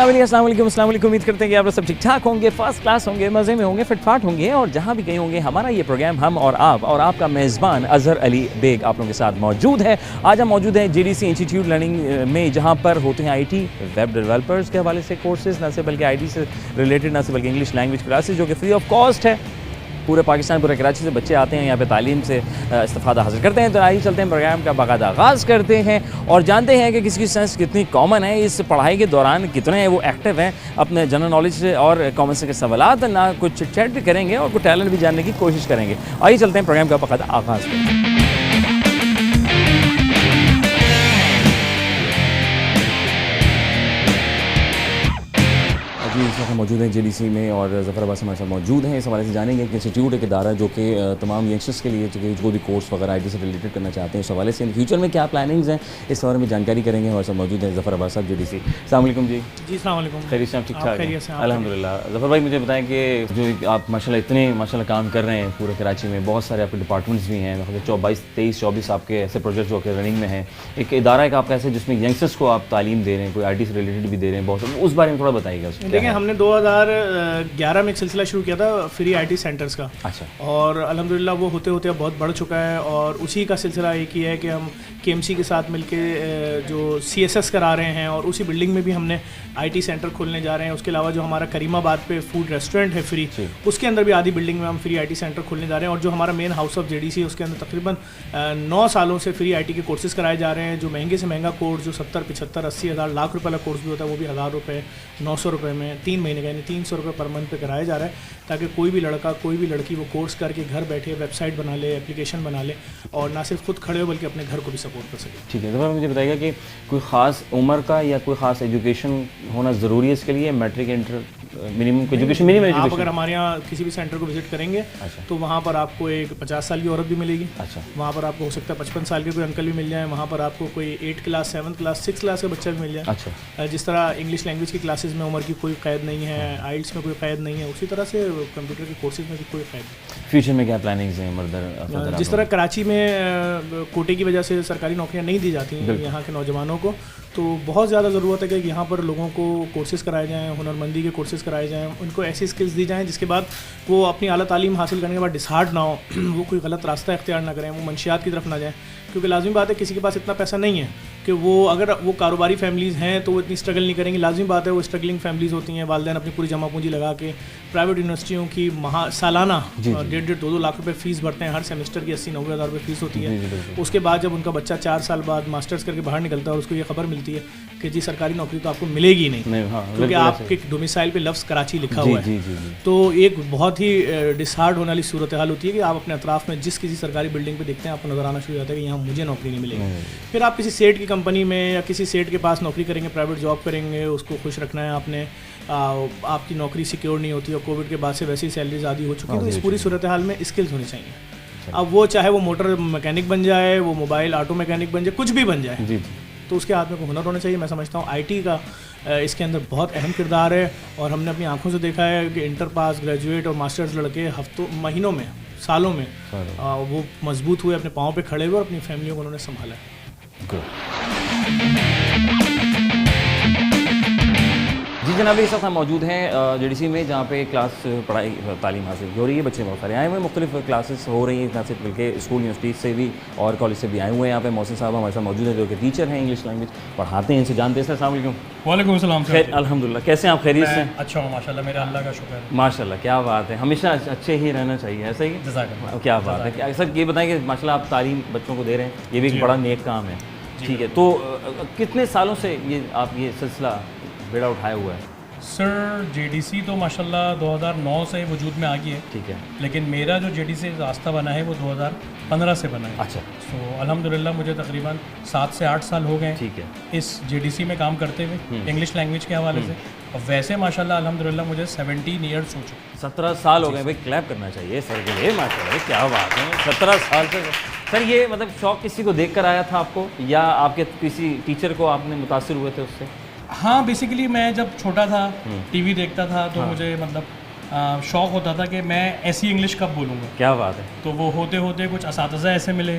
अस्सलाम वालेकुम। उम्मीद करते हैं कि आप लोग सब ठीक ठाक होंगे, फर्स्ट क्लास होंगे, मज़े में होंगे, फिटफाट होंगे और जहाँ भी कहीं होंगे। हमारा ये प्रोग्राम हम और आपका मेज़बान अज़हर अली बेग आप लोगों के साथ मौजूद है। आज हम मौजूद हैं JDC इंस्टीट्यूट लर्निंग में, जहाँ पर होते हैं IT वेब डेवलपर्स के हवाले से कोर्सेज़, न सिर्फ बल्कि IT से रिलेटेड, न सिर्फ बल्कि इंग्लिश लैंग्वेज क्लासेस जो कि फ्री ऑफ कॉस्ट है। पूरे पाकिस्तान, पूरे कराची से बच्चे आते हैं यहाँ पे तालीम से इस्तिफ़ादा हासिल करते हैं। तो आइए चलते हैं, प्रोग्राम का बाकायदा आगाज़ करते हैं और जानते हैं कि किसकी सेंस कितनी कॉमन है, इस पढ़ाई के दौरान कितने वो एक्टिव हैं अपने जनरल नॉलेज से और कॉमन सेंस के सवालात ना कुछ चैट भी करेंगे और कुछ टैलेंट भी जानने की कोशिश करेंगे। आइए चलते हैं, प्रोग्राम का बाकायदा आगाज़ करते हैं। जी इस वक्त मौजूद हैं JDC में और ज़फ़र अब्बास हमारे साथ मौजूद हैं। इस हवाले से जानेंगे कि इंस्टीट्यूट एक इदारा जो कि तमाम यंगस्टर्स के लिए जो भी कोर्स वगैरह IT से रिलेटेड करना चाहते हैं, इस हवाले से इन फ्यूचर में क्या प्लानिंग्स हैं, इस बारे में जानकारी करेंगे। हमारे साथ मौजूद हैं ज़फ़र अब्बास साहब JDC। अस्सलाम वालेकुम जी। जी अस्सलाम वालेकुम। खैरियत से आप ठीक ठाक हैं? अल्हम्दुलिल्लाह। ज़फ़र भाई मुझे बताएं कि जो आप माशाल्लाह काम कर रहे हैं पूरे कराची में, बहुत सारे आपके डिपार्टमेंट्स भी हैं, 23-24 आपके ऐसे प्रोजेक्ट जो कि रनिंग में हैं। एक इदारा एक आपका ऐसे जिसमें यंगस्टर्स को आप तालीम दे रहे हैं, कोई IT से रिलेटेड भी दे रहे हैं बहुत, उस बारे में थोड़ा बताइएगा। देखिए हमने 2011 में एक सिलसिला शुरू किया था फ्री IT सेंटर्स का। अच्छा। और अल्हम्दुलिल्लाह वो होते होते अब बहुत बढ़ चुका है और उसी का सिलसिला एक ही है कि हम KMC के साथ मिलके जो CSS करा रहे हैं और उसी बिल्डिंग में भी हमने IT सेंटर खोलने जा रहे हैं। उसके अलावा जो हमारा करीमाबाद पे फूड रेस्टोरेंट है फ्री, उसके अंदर भी आधी बिल्डिंग में हम फ्री IT सेंटर खोलने जा रहे हैं। और जो हमारा मेन हाउस ऑफ JDC है उसके अंदर तकरीबन 9 सालों से फ्री IT के कोर्सेज़ कराए जा रहे हैं। जो महंगे से महंगा कोर्स जो 70, 75, 80 हज़ार, लाख रुपये वाला कोर्स भी होता है वो भी 1000 रुपये, 900 रुपये में 3 महीने का, यानी 300 रुपये पर मंथ पे कराया जा रहा है, ताकि कोई भी लड़का कोई भी लड़की वो कोर्स करके घर बैठे वेबसाइट बना ले, एप्लीकेशन बना ले और ना सिर्फ खुद खड़े हो बल्कि अपने घर को भी सपोर्ट कर सके। ठीक है, तो मुझे बताइएगा कि कोई ख़ास उम्र का या कोई ख़ास एजुकेशन होना ज़रूरी है इसके लिए? Matric, inter, minimum education? Minimum education. आप अगर हमारे यहाँ किसी भी सेंटर को विजिट करेंगे अच्छा। तो वहाँ पर आपको एक 50 साल की औरत भी मिलेगी। अच्छा। वहाँ पर आपको हो सकता है 55 साल के कोई अंकल भी मिल जाए। वहाँ पर आपको कोई 8 क्लास, 7 क्लास, 6 क्लास का बच्चा भी मिल जाए। अच्छा। जिस तरह इंग्लिश लैंग्वेज की क्लासेस में उम्र की कोई कैद नहीं है, IELTS में कोई कैद नहीं है, उसी तरह से कंप्यूटर के कोर्सेज में भी कोई कैद नहीं। फ्यूचर में क्या प्लानिंग्स हैं मर्दर? जिस तरह कराची में कोटे की वजह से सरकारी नौकरियाँ नहीं दी जाती हैं यहाँ के नौजवानों को, तो बहुत ज़्यादा ज़रूरत है कि यहाँ पर लोगों को कोर्सेज कराए जाएँ, हुनरमंदी के कोर्सेज कराए जाएँ, उनको ऐसी स्किल्स दी जाएँ जिसके बाद वो अपनी आला तालीम हासिल करने के बाद डिसहार्ट ना हो, वो कोई गलत रास्ता इख्तियार ना करें, वो मंशियात की तरफ ना जाएँ। क्योंकि लाजमी बात है किसी के पास इतना पैसा नहीं है कि वो, अगर वो कारोबारी फैमिलीज़ हैं तो वो इतनी स्ट्रगल नहीं करेंगी। लाजमी बात है वो स्ट्रगलिंग फैमिलीज़ होती हैं, वालिदैन अपनी पूरी जमा पूंजी लगा के प्राइवेट यूनिवर्सिटियों की सालाना 1.5-2 लाख रुपए फ़ीस भरते हैं। हर सेमेस्टर की 80-90 हज़ार रुपये फ़ीस होती है। उसके बाद जब उनका बच्चा 4 साल बाद मास्टर्स करके बाहर निकलता है और उसको ये खबर मिलती है कि जी सरकारी नौकरी तो आपको मिलेगी नहीं, क्योंकि आपके डोमिसाइल पे लफ्ज़ कराची लिखा हुआ है। तो एक बहुत ही डिसहार्ट होने वाली सूरत हाल होती है कि आप अपने अतराफ़ में जिस किसी सरकारी बिल्डिंग पर देखते हैं आपको नज़र आना शुरू हो जाता है कि यहाँ मुझे नौकरी नहीं मिलेगी। फिर आप किसी सेठ की कंपनी में या किसी सेठ के पास नौकरी करेंगे, प्राइवेट जॉब करेंगे, उसको खुश रखना है आपने, आपकी नौकरी सिक्योर नहीं होती और कोविड के बाद से वैसी सैलरीज आदि हो चुकी है। तो इस पूरी सूरत हाल में स्किल्स होनी चाहिए। अब वो चाहे वो मोटर मैकेनिक बन जाए, वो मोबाइल ऑटो मैकेनिक बन जाए, कुछ भी बन जाए, तो उसके हाथ में कोई हुनर होना चाहिए। मैं समझता हूँ IT का इसके अंदर बहुत अहम किरदार है और हमने अपनी आंखों से देखा है कि इंटर पास, ग्रेजुएट और मास्टर्स लड़के हफ्तों, महीनों में, सालों में वो मजबूत हुए, अपने पाँव पे खड़े हुए और अपनी फैमिलियों को उन्होंने संभाला है। जी जनाब, इस वक्त हम मौजूद हैं JDC में, जहाँ पे क्लास पढ़ाई तालीम हासिल हो रही है। बच्चे बहुत सारे आए हुए हैं, मुख्तलिफ क्लासेस हो रही हैं, ना सिर्फ बल्कि स्कूल, यूनिवर्सिटी से भी और कॉलेज से भी आए हुए हैं। यहाँ पे मोहसिन साहब हमारे साथ मौजूद हैं जो कि टीचर हैं, इंग्लिश लैंग्वेज पढ़ाते हैं, इनसे जानते हैं। अस्सलाम वालेकुम। वालेकुम अस्सलाम। अल्हम्दुलिल्लाह, कैसे हैं आप? खैरियत से? अच्छा हूँ माशाल्लाह, मेरा अल्लाह का शुक्र है। माशाल्लाह, क्या बात है, हमेशा अच्छे ही रहना चाहिए, ऐसा ही? जज़ाकल्लाह। क्या बात है। सर ये बताएं कि माशाल्लाह आप तालीम बच्चों को दे रहे हैं, ये भी एक बड़ा नेक काम है। ठीक है, तो कितने सालों से ये आप ये सिलसिला बेड़ा उठाया हुआ है? सर JDC तो माशाल्लाह 2009 से वजूद में आ गई है। ठीक है, लेकिन मेरा जो JDC रास्ता बना है वो 2015 से बना है। अच्छा। तो अल्हम्दुलिल्लाह मुझे तकरीबन 7 से 8 साल हो गए। ठीक है, इस JDC में काम करते हुए इंग्लिश लैंग्वेज के हवाले से। और वैसे माशाल्लाह अल्हम्दुलिल्लाह मुझे 17 ईयर्स हो चुके। 17 साल हो गए भाई, क्लैप करना चाहिए सर के लिए। माशाल्लाह, क्या बात है, 17 साल से। सर ये मतलब शौक किसी को देख कर आया था आपको या आपके किसी टीचर को आपने मुतासिर हुए थे उससे? हाँ, बेसिकली मैं जब छोटा था TV देखता था तो मुझे मतलब शौक होता था कि मैं ऐसी इंग्लिश कब बोलूँगा। क्या बात है। तो वो होते होते कुछ असातिज़ा ऐसे मिले,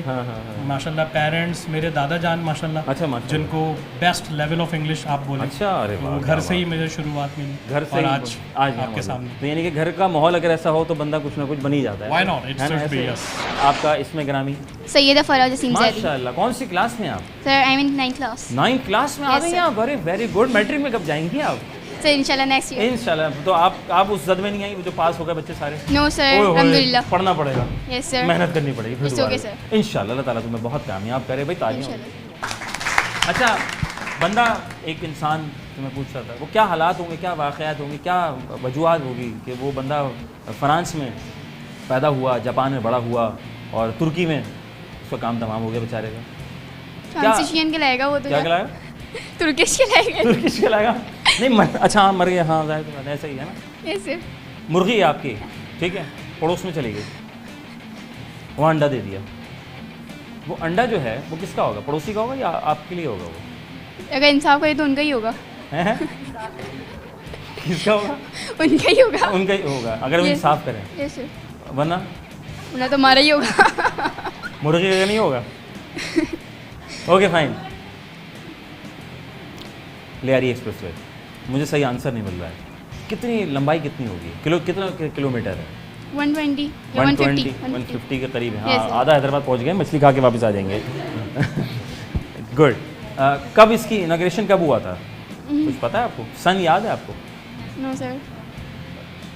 माशाल्लाह पेरेंट्स, मेरे दादा जान माशाल्लाह, अच्छा माशाल्लाह, जिनको बेस्ट लेवल ऑफ इंग्लिश आप बोले। अच्छा, अरे तो वाह, घर से ही मुझे शुरुआत मिली, घर से और ही आज आपके सामने। तो यानी कि घर का माहौल अगर ऐसा हो तो बंदा कुछ ना कुछ बन ही जाता है। Why not? It है ना, should be, ऐसे? yes. आपका इसमें ग्रामी सैयदा फराज जसीम जैदी। माशाल्लाह, कौन सी क्लास में आप? Sir I mean 9th class. 9th class में आ Yes, गई sir. आप? अरे वेरी गुड। मैट्रिक में कब जाएंगी आप? सर इंशाल्लाह नेक्स्ट ईयर। इंशाल्लाह। तो आप उस जद में नहीं आई जो पास हो गए बच्चे सारे? नो सर, ओए होए, अल्हम्दुलिल्लाह। पढ़ना पड़ेगा, यस सर, मेहनत करनी पड़ेगी फिर It's दोबारा। okay, sir. इंशाल्लाह अल्लाह ताला तुम्हें बहुत कामयाब करे भाई, तालियां। इंशाल्लाह। अच्छा, बंदा एक इंसान जो मैं पूछ रहा था, वो क्या हालात होंगे, क्या वाक़यात होंगे, क्या वजूहत होगी कि वो बंदा फ्रांस में पैदा हुआ, जापान में बड़ा हुआ और तुर्की में उसका काम तमाम हो गया बेचारे का। ट्रांजिशन के लाएगा वो तो। क्या खिलाया? तुर्किश के लाएगा। तुर्किश खिलाएगा? नहीं अच्छा, हाँ मर गया, हाँ जाहिर सी बात है, ऐसा ही है ना। Yes sir. मुर्गी है आपकी, ठीक है, पड़ोस में चली गई, वो अंडा दे दिया। वो अंडा जो है वो किसका होगा? पड़ोसी का होगा या आपके लिए होगा वो? अगर इंसाफ करे तो उनका ही होगा। हैं? किसका होगा? उनका ही होगा। उनका ही होगा अगर वो Yes. इंसाफ करें, यस सर। वरना उन्हें तो हमारा ही होगा। मुर्गी का नहीं होगा। Okay fine. ले आ रही एक्सप्रेस वे, मुझे सही आंसर नहीं मिल रहा है। कितनी लंबाई कितनी होगी? कितना किलोमीटर है? 120 या 120 150। 150 के करीब है। Yes, हाँ, sir. आधा हैदराबाद पहुंच गए, मछली खा के वापस आ जाएंगे। गुड। कब इसकी इनॉग्रेशन कब हुआ था? कुछ पता है आपको? सन याद है आपको? No sir.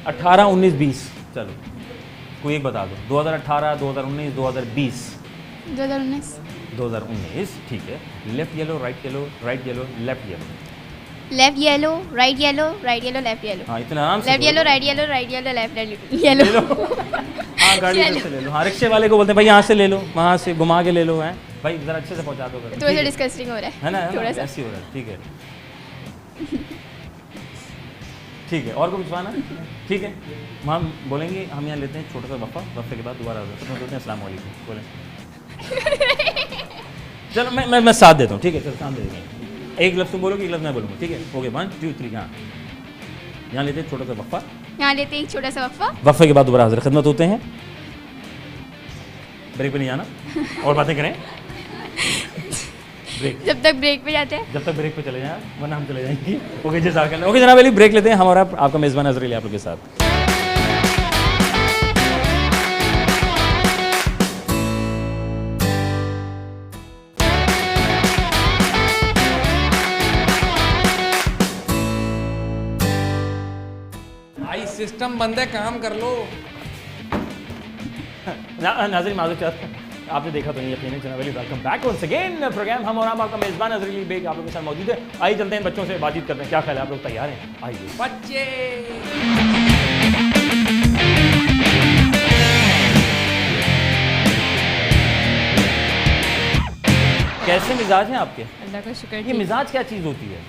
18, 19, 20, चलो कोई एक बता दो। 2018, 2019, 2020? 2019। 2019, ठीक है। Left yellow, right yellow, right yellow, left yellow. Left yellow, right yellow, right yellow, left yellow. हाँ, इतना आराम से left yellow, right yellow, right yellow, left yellow. ले लो। हाँ, गाड़ी चलो। से ले लो। हाँ, रिक्शे वाले को बोलते हैं भाई यहाँ से ले लो, वहाँ से घुमा के ले लो, हैं भाई जरा अच्छे से पहुँचा दो। थोड़ा सा डिस्कस्टिंग हो रहा है ना, थोड़ा सा। ऐसी हो रहा है, ठीक है। ठीक है, और को पूछवाना? ठीक है, हम बोलेंगे, हम यहाँ लेते हैं छोटा सा वफ़ा, वफ़े के बाद दोबारा बोलते हैं अस्सलाम वालेकुम, बोलें। चलो मैं साथ देता हूँ, ठीक है, चलो साथ दे देंगे। एक लफ्ज़ तुम बोलोगे, एक लफ्ज़ मैं बोलूँगा, ठीक है? ओके, 1 2 3, हाँ। यहाँ लेते हैं छोटा सा वफ़ा, यहाँ लेते हैं एक छोटा सा वक्फा। वफ़े के बाद दोबारा हाज़िर खिदमत होते हैं। ब्रेक पे नहीं आना, और बातें करें। ब्रेक, जब तक ब्रेक पे जाते हैं। जब तक ब्रेक पे चले जाएं, वरना हम चले जाएंगे। ओके जी, ओके जनाब अली, ब्रेक लेते हैं हम और आपका मेज़बान अज़हर अली आप लोग के साथ। भाई सिस्टम बंद है, काम कर लो। नाज़रीन माज़ूर, आपने देखा तो नहीं यकीनन, जनाब Ali welcome back once again programme हम और आपका मेज़बान अज़हर अली बेग आप लोगों के साथ मौजूद है। आइए चलते हैं बच्चों से बातचीत करते हैं। क्या ख्याल है, आप लोग तैयार हैं? आइए बच्चे कैसे मिजाज हैं आपके? अल्लाह का शुक्र। ये मिजाज क्या चीज़ होती है?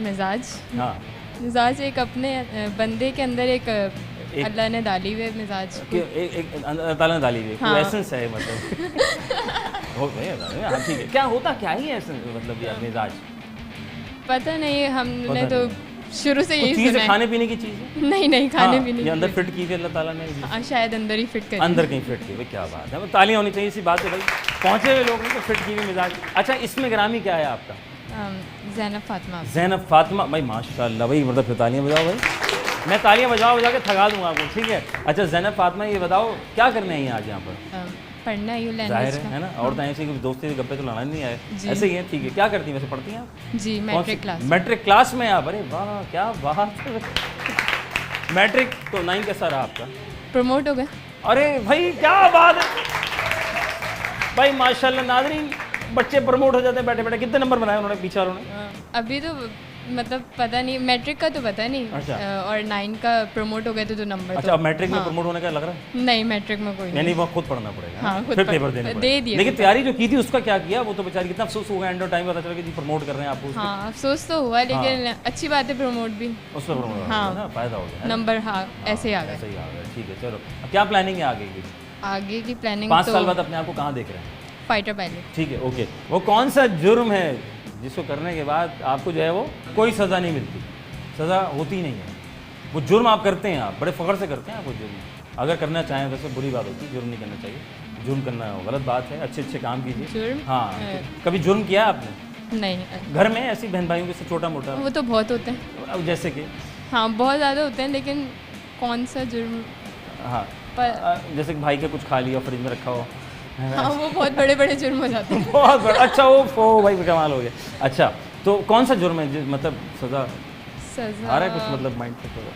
मिजाज हाँ, मिजाज एक अपने बंदे के अंदर एक अल्लाह ने डाली हुई मिजाज कि एक अल्लाह ताला ने डाली हुई हाँ। एसेंस है मतलब। हो गया, हाँ ठीक है। क्या होता क्या ही है एसेंस, मतलब ये मिजाज? पता नहीं, हमने पता तो शुरू से यही चीज़ सुना है, है। खाने पीने की चीज़ है? नहीं नहीं, खाने हाँ, पीने ये की अंदर चीज़। फिट की थी अल्लाह ताला ने, हाँ, शायद अंदर ही फिट कर अंदर कहीं फिट की हुई। क्या बात है, तालियां होनी चाहिए, इसी बात है भाई, पहुंचे हुए लोग हैं तो फिट की हुई मिजाज। अच्छा, इसमें ग्रामी क्या है आपका? ज़ैनब फातिमा। ज़ैनब फातिमा, भाई माशाल्लाह भाई, मतलब फिर तालियां बजाओ भाई, मैं तालियां बजा के थका दूंगा आपको, ठीक है? अच्छा ज़ैनब फातिमा, ये बताओ क्या करने आई हैं आज यहाँ पर? पढ़ना ही जाहिर लैंग्वेज है ना, और तो ऐसे दोस्ती गप्पे तो लाना नहीं आए, जी। ऐसे ही है, ठीक है। क्या करती हैं वैसे, पढ़ती हैं आप? जी, कौन मैट्रिक सी? क्लास। मैट्रिक क्लास में आप? अरे वाह, क्या बात है। मैट्रिक तो 9 कैसा रहा आपका? प्रमोट हो गया। अरे भाई क्या बात है भाई, माशाल्लाह। नाज़रीन, बच्चे प्रमोट हो जाते हैं बैठे बैठे। कितने नंबर बनाए उन्होंने पीछे वालों ने? अभी तो मतलब पता नहीं, मैट्रिक का तो पता नहीं। अच्छा। और 9 का प्रमोट हो गया तो नंबर। अच्छा, अब मैट्रिक में प्रमोट होने का लग रहा है? नहीं, मैट्रिक में कोई यानी नहीं। वो खुद पढ़ना पड़ेगा, हाँ, खुद फिर पढ़- पेपर देने दे पड़ेंगे। दिए लेकिन पेपर। तैयारी जो की थी उसका क्या किया? वो तो बेचारी कितना अफसोस होगा, एंड टाइम पता चला कि जी प्रमोट कर रहे हैं आपको। हाँ, अफसोस तो हुआ, लेकिन अच्छी बात है, प्रमोट भी। उसमें प्रमोट हाँ। ना, फायदा हो गया। नंबर हाँ ऐसे ही आ ऐसे गए। ही आ गया, ठीक है। चलो, अब क्या प्लानिंग है आगे की? आगे की प्लानिंग 5 तो साल बाद अपने आप को कहाँ देख रहे हैं? Fighter pilot. ठीक है, ओके। वो कौन सा जुर्म है जिसको करने के बाद आपको जो है वो कोई सज़ा नहीं मिलती? सज़ा होती नहीं है, वो जुर्म आप करते हैं, आप बड़े फ़ख्र से करते हैं आप वो जुर्म। अगर करना चाहें वैसे बुरी बात होती है, जुर्म नहीं करना चाहिए, जुर्म करना गलत बात है, अच्छे अच्छे काम कीजिए। जुर्म? हाँ, कभी जुर्म किया है आपने नहीं, घर में ऐसी बहन भाइयों के साथ छोटा मोटा? वो तो बहुत होते हैं। अब जैसे कि हाँ, बहुत ज़्यादा होते हैं, लेकिन कौन सा जुर्म? हाँ, पर जैसे कि भाई का कुछ खा लिया फ्रिज में रखा हो। हाँ, वो बहुत बड़े बड़े जुर्म हो जाते हैं। बहुत बड़ा, अच्छा वो भाई कमाल हो गया। अच्छा, तो कौन सा जुर्म है मतलब सज़ा सज़ा आ रहा है कुछ, मतलब माइंड पे थोड़ा?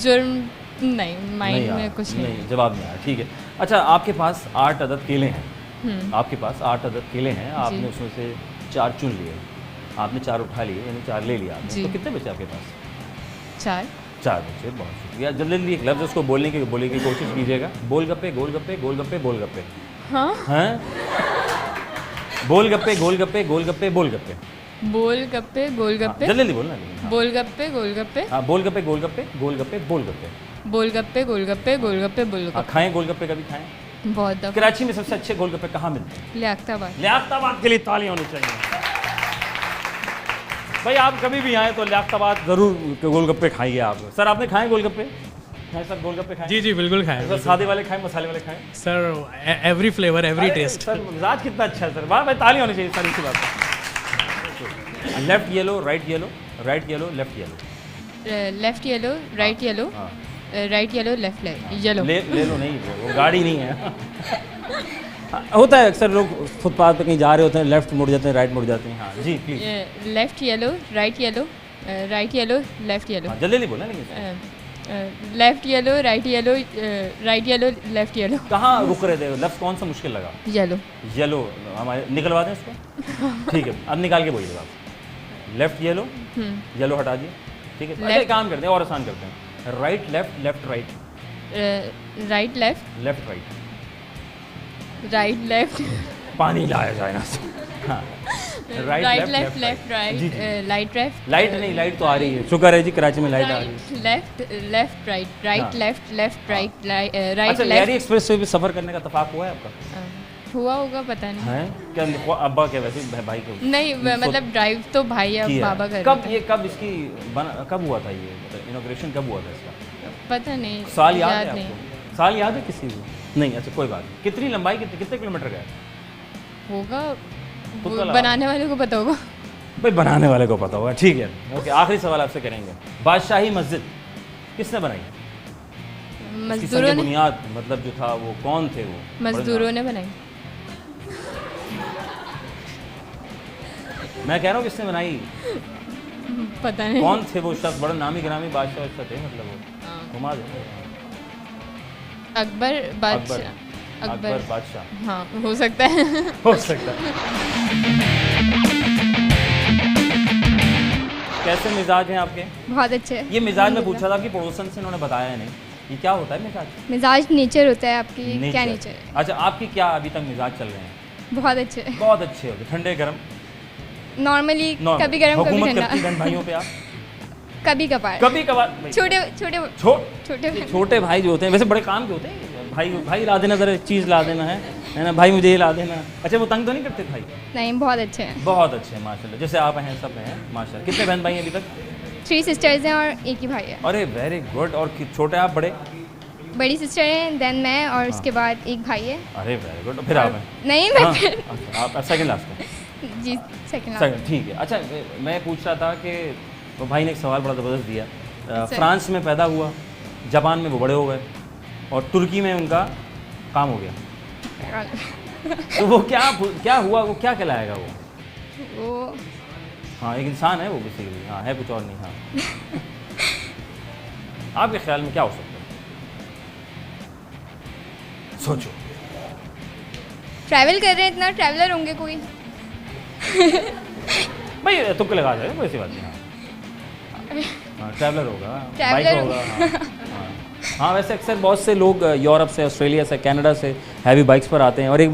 जुर्म नहीं, नहीं माइंड आ में रहा, कुछ नहीं। जवाब नहीं आया, ठीक है। अच्छा, आपके पास 8 अदद केले हैं, आपके पास 8 अदद केले हैं, आपने उसमें से 4 चुन लिए, आपने 4 उठा लिए, यानी 4 ले लिया आपने, जी। तो कितने बचे आपके पास? 4 बचे, बहुत शुक्रिया। जल्दी जल्दी एक लफ्ज़ उसको बोलने की कोशिश कीजिएगा। गोलगप्पे गोलगप्पे गोलगप्पे गोलगप्पे। हाँ, हैं? गोलगप्पे गोलगप्पे गोलगप्पे गोलगप्पे। गोलगप्पे गोलगप्पे जल्दी जल्दी बोलना लेकिन। हाँ। गोलगप्पे गोलगप्पे हाँ, गोलगप्पे गोलगप्पे गोलगप्पे गोलगप्पे। गोलगप्पे गोलगप्पे गोलगप्पे हाँ, गोलगप्पे। खाएं गोलगप्पे, कभी खाएं? बहुत दफ़ा। कराची में सबसे अच्छे गोलगप्पे कहाँ मिलते हैं? लियाकताबाद। लियाकताबाद के लिए तालियां होनी चाहिए। भाई आप कभी भी आए तो लियाकताबाद जरूर गोलगप्पे खाइए आप। सर आपने खाए गोलगप्पे? खाए सर गोलगप्पे खाए? जी बिल्कुल खाएं सर सादे वाले खाए, मसाले वाले खाए? सर, एवरी फ्लेवर एवरी अरे, टेस्ट। सर मिजाज कितना अच्छा है सर, वाह भाई, ताली होनी चाहिए सर इसी बात पर। Left yellow right yellow, right yellow left yellow. Left yellow, right yellow, हाँ। Right yellow, left yellow. ले लो, नहीं वो गाड़ी नहीं है। होता है अक्सर, लोग फुटपाथ पे कहीं जा रहे होते हैं, लेफ्ट मुड़ जाते हैं, राइट मुड़ जाते हैं। हाँ जी please. Left yellow, right yellow, right yellow, left yellow. हाँ, जल्दी जल्दी बोलना लेकिन। Left yellow, right yellow, right yellow, left yellow. कहाँ रुक रहे थे? लफ्ज़ कौन सा मुश्किल लगा? येलो। येलो, हमारे निकलवा दें इसको? ठीक है, अब निकाल के बोलिए आप। लेफ्ट येलो, येलो हटा दिए, ठीक है। अच्छा एक काम करते हैं और आसान करते हैं, right left left right, right left, left right. Right left, पानी लाया जाए ना। हाँ, right left, left right, light left, light नहीं, लाइट तो आ रही है, शुक्र है जी कराची में लाइट आ रही है। Left left right, right left, left right, right अच्छा, लेफ्ट। लियारी एक्सप्रेस वे पे सफ़र करने का इत्तेफाक हुआ है आपका? हुआ होगा, पता नहीं। है क्या? अब्बा क्या वैसे भाई को? नहीं, मतलब ड्राइव तो भाई या किया है। बाबा कर कब ये कब इसकी कब हुआ था ये, मतलब इनॉग्रेशन कब हुआ था इसका? पता नहीं, साल याद है नहीं। आपको? साल याद है किसी को? नहीं, अच्छा कोई बात नहीं। कितनी लंबाई, कितने किलोमीटर का है? होगा, खुद वो का लगा। बनाने वाले को पता होगा। भाई बनाने वाले को पता होगा, ठीक है। ओके, आखिरी सवाल आपसे करेंगे, बादशाही मस्जिद किसने बनाई? इसकी मजदूरों संग ने, बुनियाद मतलब जो था वो कौन थे? वो मजदूरों ने बनाई। मैं कह रहा हूँ किसने बनाई? पता नहीं। कौन थे वो शख्स? बड़ा नामी गिरामी बादशाह थे, मतलब वो घुमा दे। अकबर अकबर बादशाह। अकबर बादशाह, हाँ, हो सकता है। हो सकता है। कैसे मिजाज हैं आपके? बहुत अच्छे। ये मिजाज में पूछा था कि पड़ोसन से, इन्होंने बताया नहीं। ये क्या होता है मिजाज? मिजाज नेचर होता है आपकी, क्या नेचर है? अच्छा, आपकी क्या अभी तक मिजाज चल रहे हैं? बहुत अच्छे। बहुत अच्छे होते, ठंडे गर्म? Normally Normal। कभी गर्म कभी हुकूमत ठंडा, करती बहन भाइयों पे आप? कभी कभार। कभी कभार। छोटे छोटे छोटे ये छोटे भाई जो होते हैं वैसे बड़े काम के होते हैं। भाई ला देना, जरा चीज़ ला देना है ना भाई, मुझे ये ला देना। अच्छा, वो तंग तो नहीं करते भाई? नहीं, बहुत अच्छे हैं। बहुत अच्छे हैं माशाल्लाह, जैसे आप हैं सब हैं माशाल्लाह। कितने बहन भाई हैं अभी तक? 3 सिस्टर्स हैं और एक ही भाई है। अरे वेरी गुड। और छोटे आप बड़े? बड़ी सिस्टर है, देन मैं, और उसके बाद एक भाई है। अरे वेरी गुड। फिर आप हैं? नहीं, मैं हाँ, फिर अच्छा, आप सेकंड लास्ट हैं? जी सेकंड। सेकंड, ठीक है। अच्छा, मैं पूछ रहा था कि वो भाई ने एक सवाल बड़ा ज़बरदस्त दिया। फ्रांस में पैदा हुआ, जापान में वो बड़े हो गए, और तुर्की में उनका काम हो गया, तो वो क्या हुआ? वो क्या कहलाएगा वो? हाँ, एक इंसान है वो बेसिकली। हाँ, है कुछ और नहीं। हाँ, आपके ख्याल में क्या हो सकता है? सोचो। ट्रैवल कर रहे हैं, इतना ट्रैवलर होंगे कोई। भाई तुक्के लगा जाए, कोई ऐसी बात नहीं। हाँ, ट्रैवलर होगा, बाइक ट्रैवलर होगा। हाँ, हाँ, वैसे अक्सर बहुत से लोग यूरोप से, ऑस्ट्रेलिया से, कनाडा से हैवी बाइक्स पर आते हैं। और एक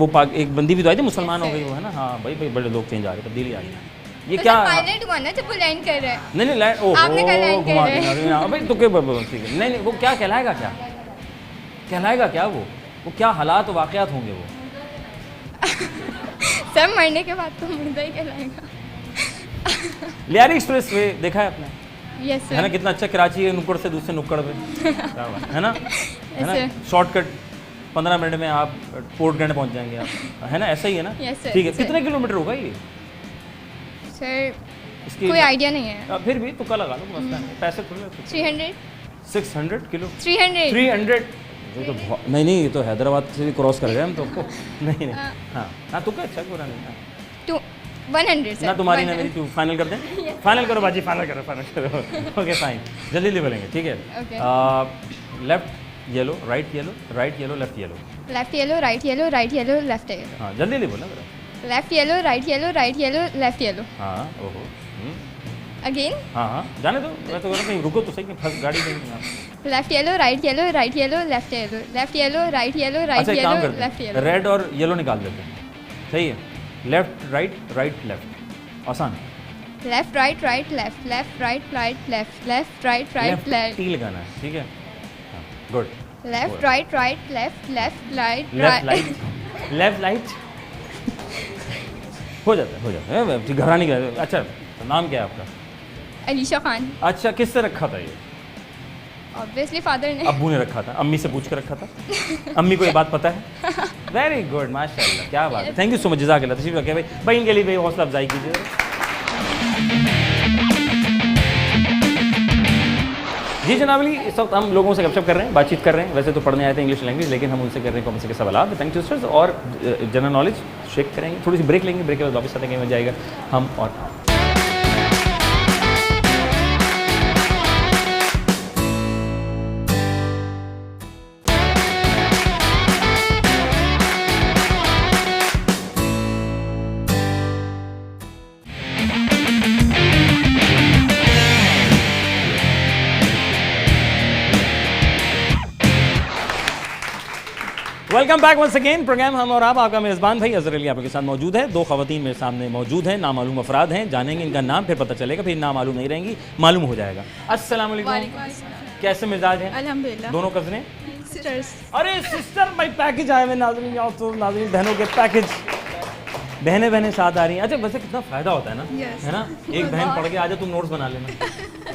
बंदी भी तो आई थी, मुसलमान हो गई वो, है ना? हाँ भाई बड़े लोग चेंज आ रहे, तब्दीली आ गई। ये क्या? पायलट हुआ ना जब वो लैंड कर रहा है। नहीं लैंड, ओह आपने कहा लैंड कर रहे हैं। भाई तुक्के ठीक है। नहीं, वो क्या कहलाएगा? क्या कहलाएगा? क्या वो क्या हालात वाक़यात होंगे वो? सब मरने के बाद तो मुर्दा ही कहलाएगा। लियारी एक्सप्रेस वे देखा है आपने? यस है ना, कितना अच्छा कराची है नुक्कड़ से दूसरे नुक्कड़ पे, क्या बात है ना, ऐसे। शॉर्टकट 15 मिनट में आप पोर्ट गैंड पहुंच जाएंगे आप, है ना, ऐसा ही है ना। Yes, sir. ठीक है, Yes, कितने किलोमीटर होगा ये सर इसकी? कोई आइडिया नहीं है। फिर भी तुक्का लगा लो, मसला नहीं, पैसे थोड़े 300 600 किलो 300 300, ये तो बहुत नहीं, नहीं, ये तो हैदराबाद से भी क्रॉस कर गए हम तो नहीं नहीं, हाँ हाँ तुक्का अच्छा पूरा नहीं हाँ। 100 सर। ना तुम्हारी ना मेरी, तू फाइनल कर दे, फाइनल करो बाजी, फाइनल करो ओके फाइन, जल्दी बोलेंगे, ठीक है। Okay. Left yellow, right yellow, right yellow, left yellow, left yellow, right yellow, right yellow, left yellow. हाँ जल्दी बोलना जरा। Left yellow, right yellow, right yellow, left yellow. हाँ ओहो अगेन हाँ हाँ जाने दो, मैं तो कह रहा कहीं रुको तो सही, कहीं फंस गाड़ी नहीं। Left yellow, right yellow, right yellow, left yellow, left yellow, right yellow, right अच्छा एक काम येलो, करते लेफ्ट हैं, येलो। रेड और येलो निकाल देते हैं, सही है, लेफ्ट राइट, राइट लेफ्ट, आसान। Left right right left, left right right left, left right right left, T लगाना है, ठीक है, good. Left right right left, left right left right. Light, left light हो जाता है घबराने का। अच्छा तो नाम क्या है आपका? अलीशा खान। अच्छा किससे रखा था ये? ऑब्वियसली फादर ने। अब्बू ने रखा था, अम्मी से पूछ कर रखा था, अम्मी को ये बात पता है? वेरी गुड माशाल्लाह, क्या बात है, थैंक यू सो मच, जज़ाकल्लाह। तशरीफ रखिए भाई, भाई इनके लिए भाई हौसला अफजाई कीजिए। जी जनाब अली, इस वक्त हम लोगों से गपशप कर रहे हैं, बातचीत कर रहे हैं, वैसे तो पढ़ने आए थे इंग्लिश लैंग्वेज, लेकिन हम उनसे कर रहे हैं कौन से के सवाल, थैंक टीचर्स, और जनरल नॉलेज शेक करेंगे, थोड़ी सी ब्रेक लेंगे, ब्रेक के बाद वापस आते हैं, मजा जाएगा हम और welcome back once again, programme हम और आप, आपका मेज़बान भाई अज़हर अली आपके साथ मौजूद है। दो ख़वातीन मेरे सामने मौजूद हैं, नामालूम अफराद हैं, जानेंगे इनका नाम, फिर पता चलेगा, फिर नाम मालूम नहीं रहेंगी, मालूम हो जाएगा। अस्सलाम वालेकुम, कैसे मिजाज हैं? अल्हम्दुलिल्लाह। दोनों कज़नें? सिस्टर्स। अरे सिस्टर भाई पैकेज आए हुए नाज़रीन, आओ तो नाज़रीन बहनों के पैकेज, बहनें साथ आ रही हैं। अच्छा वैसे कितना फ़ायदा होता है ना, Yes. है ना, एक बहन पढ़ के आ जाए, तुम नोट्स बना लेना,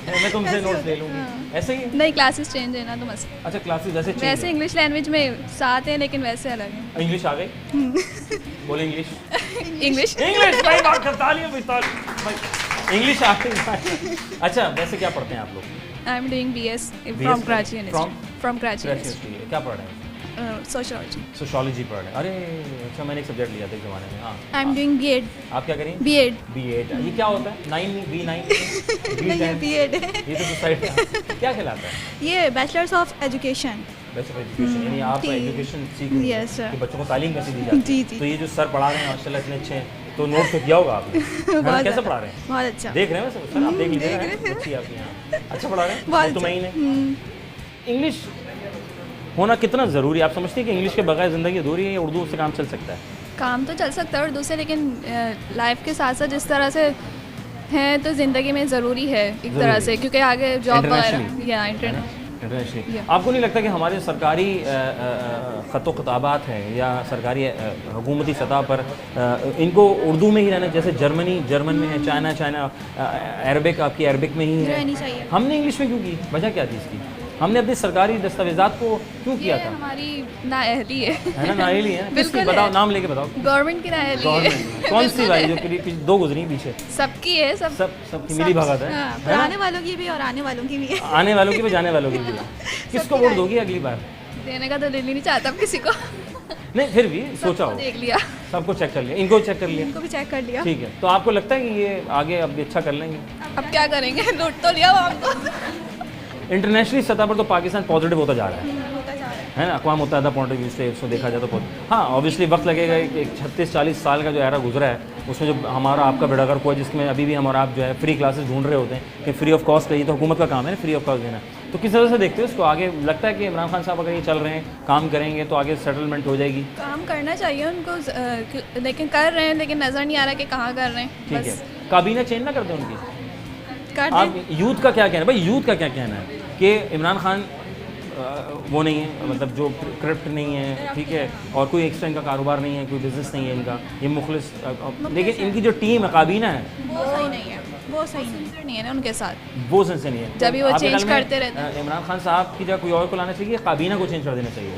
मैं तुमसे नोट्स ले लूँगी, ऐसे ही। नहीं क्लासेस चेंज है ना तो बस। अच्छा क्लासेस वैसे वैसे इंग्लिश लैंग्वेज में साथ हैं लेकिन वैसे अलग हैं। इंग्लिश आ गई, बोले इंग्लिश इंग्लिश। इंग्लिश भाई, बात करता लिया भाई, इंग्लिश आ गई भाई। अच्छा वैसे क्या पढ़ते हैं आप लोग? I am doing BS from Karachi university. From Karachi क्या पढ़ रहे हैं? सोशियोलॉजी। सोशियोलॉजी पढ़ रहे हैं। अरे अच्छा, मैंने एक सब्जेक्ट लिया था एक ज़माने में। हाँ आई एम डूइंग बीएड। आप क्या करेंगे? बीएड। बीएड, ये क्या होता है? 9 B9 नहीं ये बीएड है। ये तो सोसाइटी क्या कहलाता है? ये bachelors of education. Bachelor of education, यानी आप एजुकेशन सीख रहे हैं Yes, sir. कि बच्चों को तालीम कैसे दी जाती है। जी, जी। तो ये जो सर पढ़ा रहे हैं माशाल्लाह इतने अच्छे हैं, तो नोट तो किया होगा आपने, है ना? कैसे पढ़ा रहे हैं? बहुत अच्छा। देख रहे हैं वैसे सर, आप देख लीजिएगा, अच्छी आपकी यहाँ अच्छा पढ़ा रहे हैं, बहुत तो मैं ही अच्छा। नहीं। इंग्लिश होना कितना ज़रूरी है? आप समझते हैं कि इंग्लिश के बगैर ज़िंदगी अधूरी है या उर्दू से काम चल सकता है? काम तो चल सकता है उर्दू से, लेकिन लाइफ के साथ साथ जिस तरह से है तो ज़िंदगी में ज़रूरी है एक तरह से, क्योंकि आगे जॉब वगैरह या इंटरनेशनली आपको नहीं लगता कि हमारे सरकारी ख़त ख़ताबात हैं या सरकारी हुकूमती सतह पर इनको उर्दू में ही रहना, जैसे जर्मन में है, चाइना अरबिक आपकी अरबिक में ही है, रहनी चाहिए। हमने इंग्लिश में क्यों की? वजह क्या थी इसकी? हमने अपने सरकारी दस्तावेजात को क्यों किया ये था? हमारी नाअहली है। है ना, नाअहली है। किसकी? बिल्कुल बताओ, है। नाम लेके बताओ। गवर्नमेंट की नाअहली है। गवर्नमेंट कौन सी भाई, जो दो गुजरी पीछे? सबकी है, सबकी मिली भगत है, हाँ, है ना? पुराने वालों की भी और आने वालों की भी है। आने वालों की भी, जाने वालों की भी। किसको वोट दोगी अगली बार? देने का तो दिल ही नहीं चाहता अब किसी को। नहीं फिर भी सोचा हो, देख लिया, सबको चेक कर लिया, इनको चेक कर लिया, इनको भी चेक कर लिया। ठीक है। तो आपको लगता है कि ये आगे अब अच्छा कर लेंगे? अब क्या करेंगे, लूट तो लिया वो हमको। इंटरनेशनली सतह पर तो पाकिस्तान पॉजिटिव होता जा रहा होता जा रहा है। है ना, अक़वाम मुत्तहिदा पॉइंट ऑफ व्यू से इसको देखा जाए तो हाँ ऑब्वियसली वक्त लगेगा। एक 36-40 साल का जो एरा गुजरा है उसमें जो हमारा आपका बेड़ागर हुआ, जिसमें अभी भी हम और आप जो है फ्री क्लासेस ढूंढ रहे होते हैं कि फ्री ऑफ कॉस्ट है, ये तो हुकूमत का काम है ना, फ्री ऑफ कॉस्ट देना। तो किस तरह से देखते हो इसको? आगे लगता है कि इमरान खान साहब अगर ये चल रहे हैं, काम करेंगे तो आगे सेटलमेंट हो जाएगी? काम करना चाहिए उनको, लेकिन कर रहे हैं, लेकिन नज़र नहीं आ रहा कि कहाँ कर रहे हैं। ठीक है, बस काबीना चेंज ना कर दें उनकी? कर आप दें। यूथ का क्या कहना है भाई, यूथ का क्या कहना है कि इमरान खान वो नहीं है, मतलब जो करप्ट नहीं है, ठीक है, और कोई एक्स्ट्रा इनका कारोबार नहीं है, कोई बिजनेस नहीं है इनका, ये मुखलिस, लेकिन इनकी जो टीम है, काबीना है, वो सही नहीं है। वो सही नहीं है ना उनके साथ, वो सेंस नहीं है जब भी वो आपके चेंज ख्याल में, करते रहते हैं। इमरान खान साहब की जगह कोई और को लाना चाहिए, काबीना को चेंज कर देना चाहिए?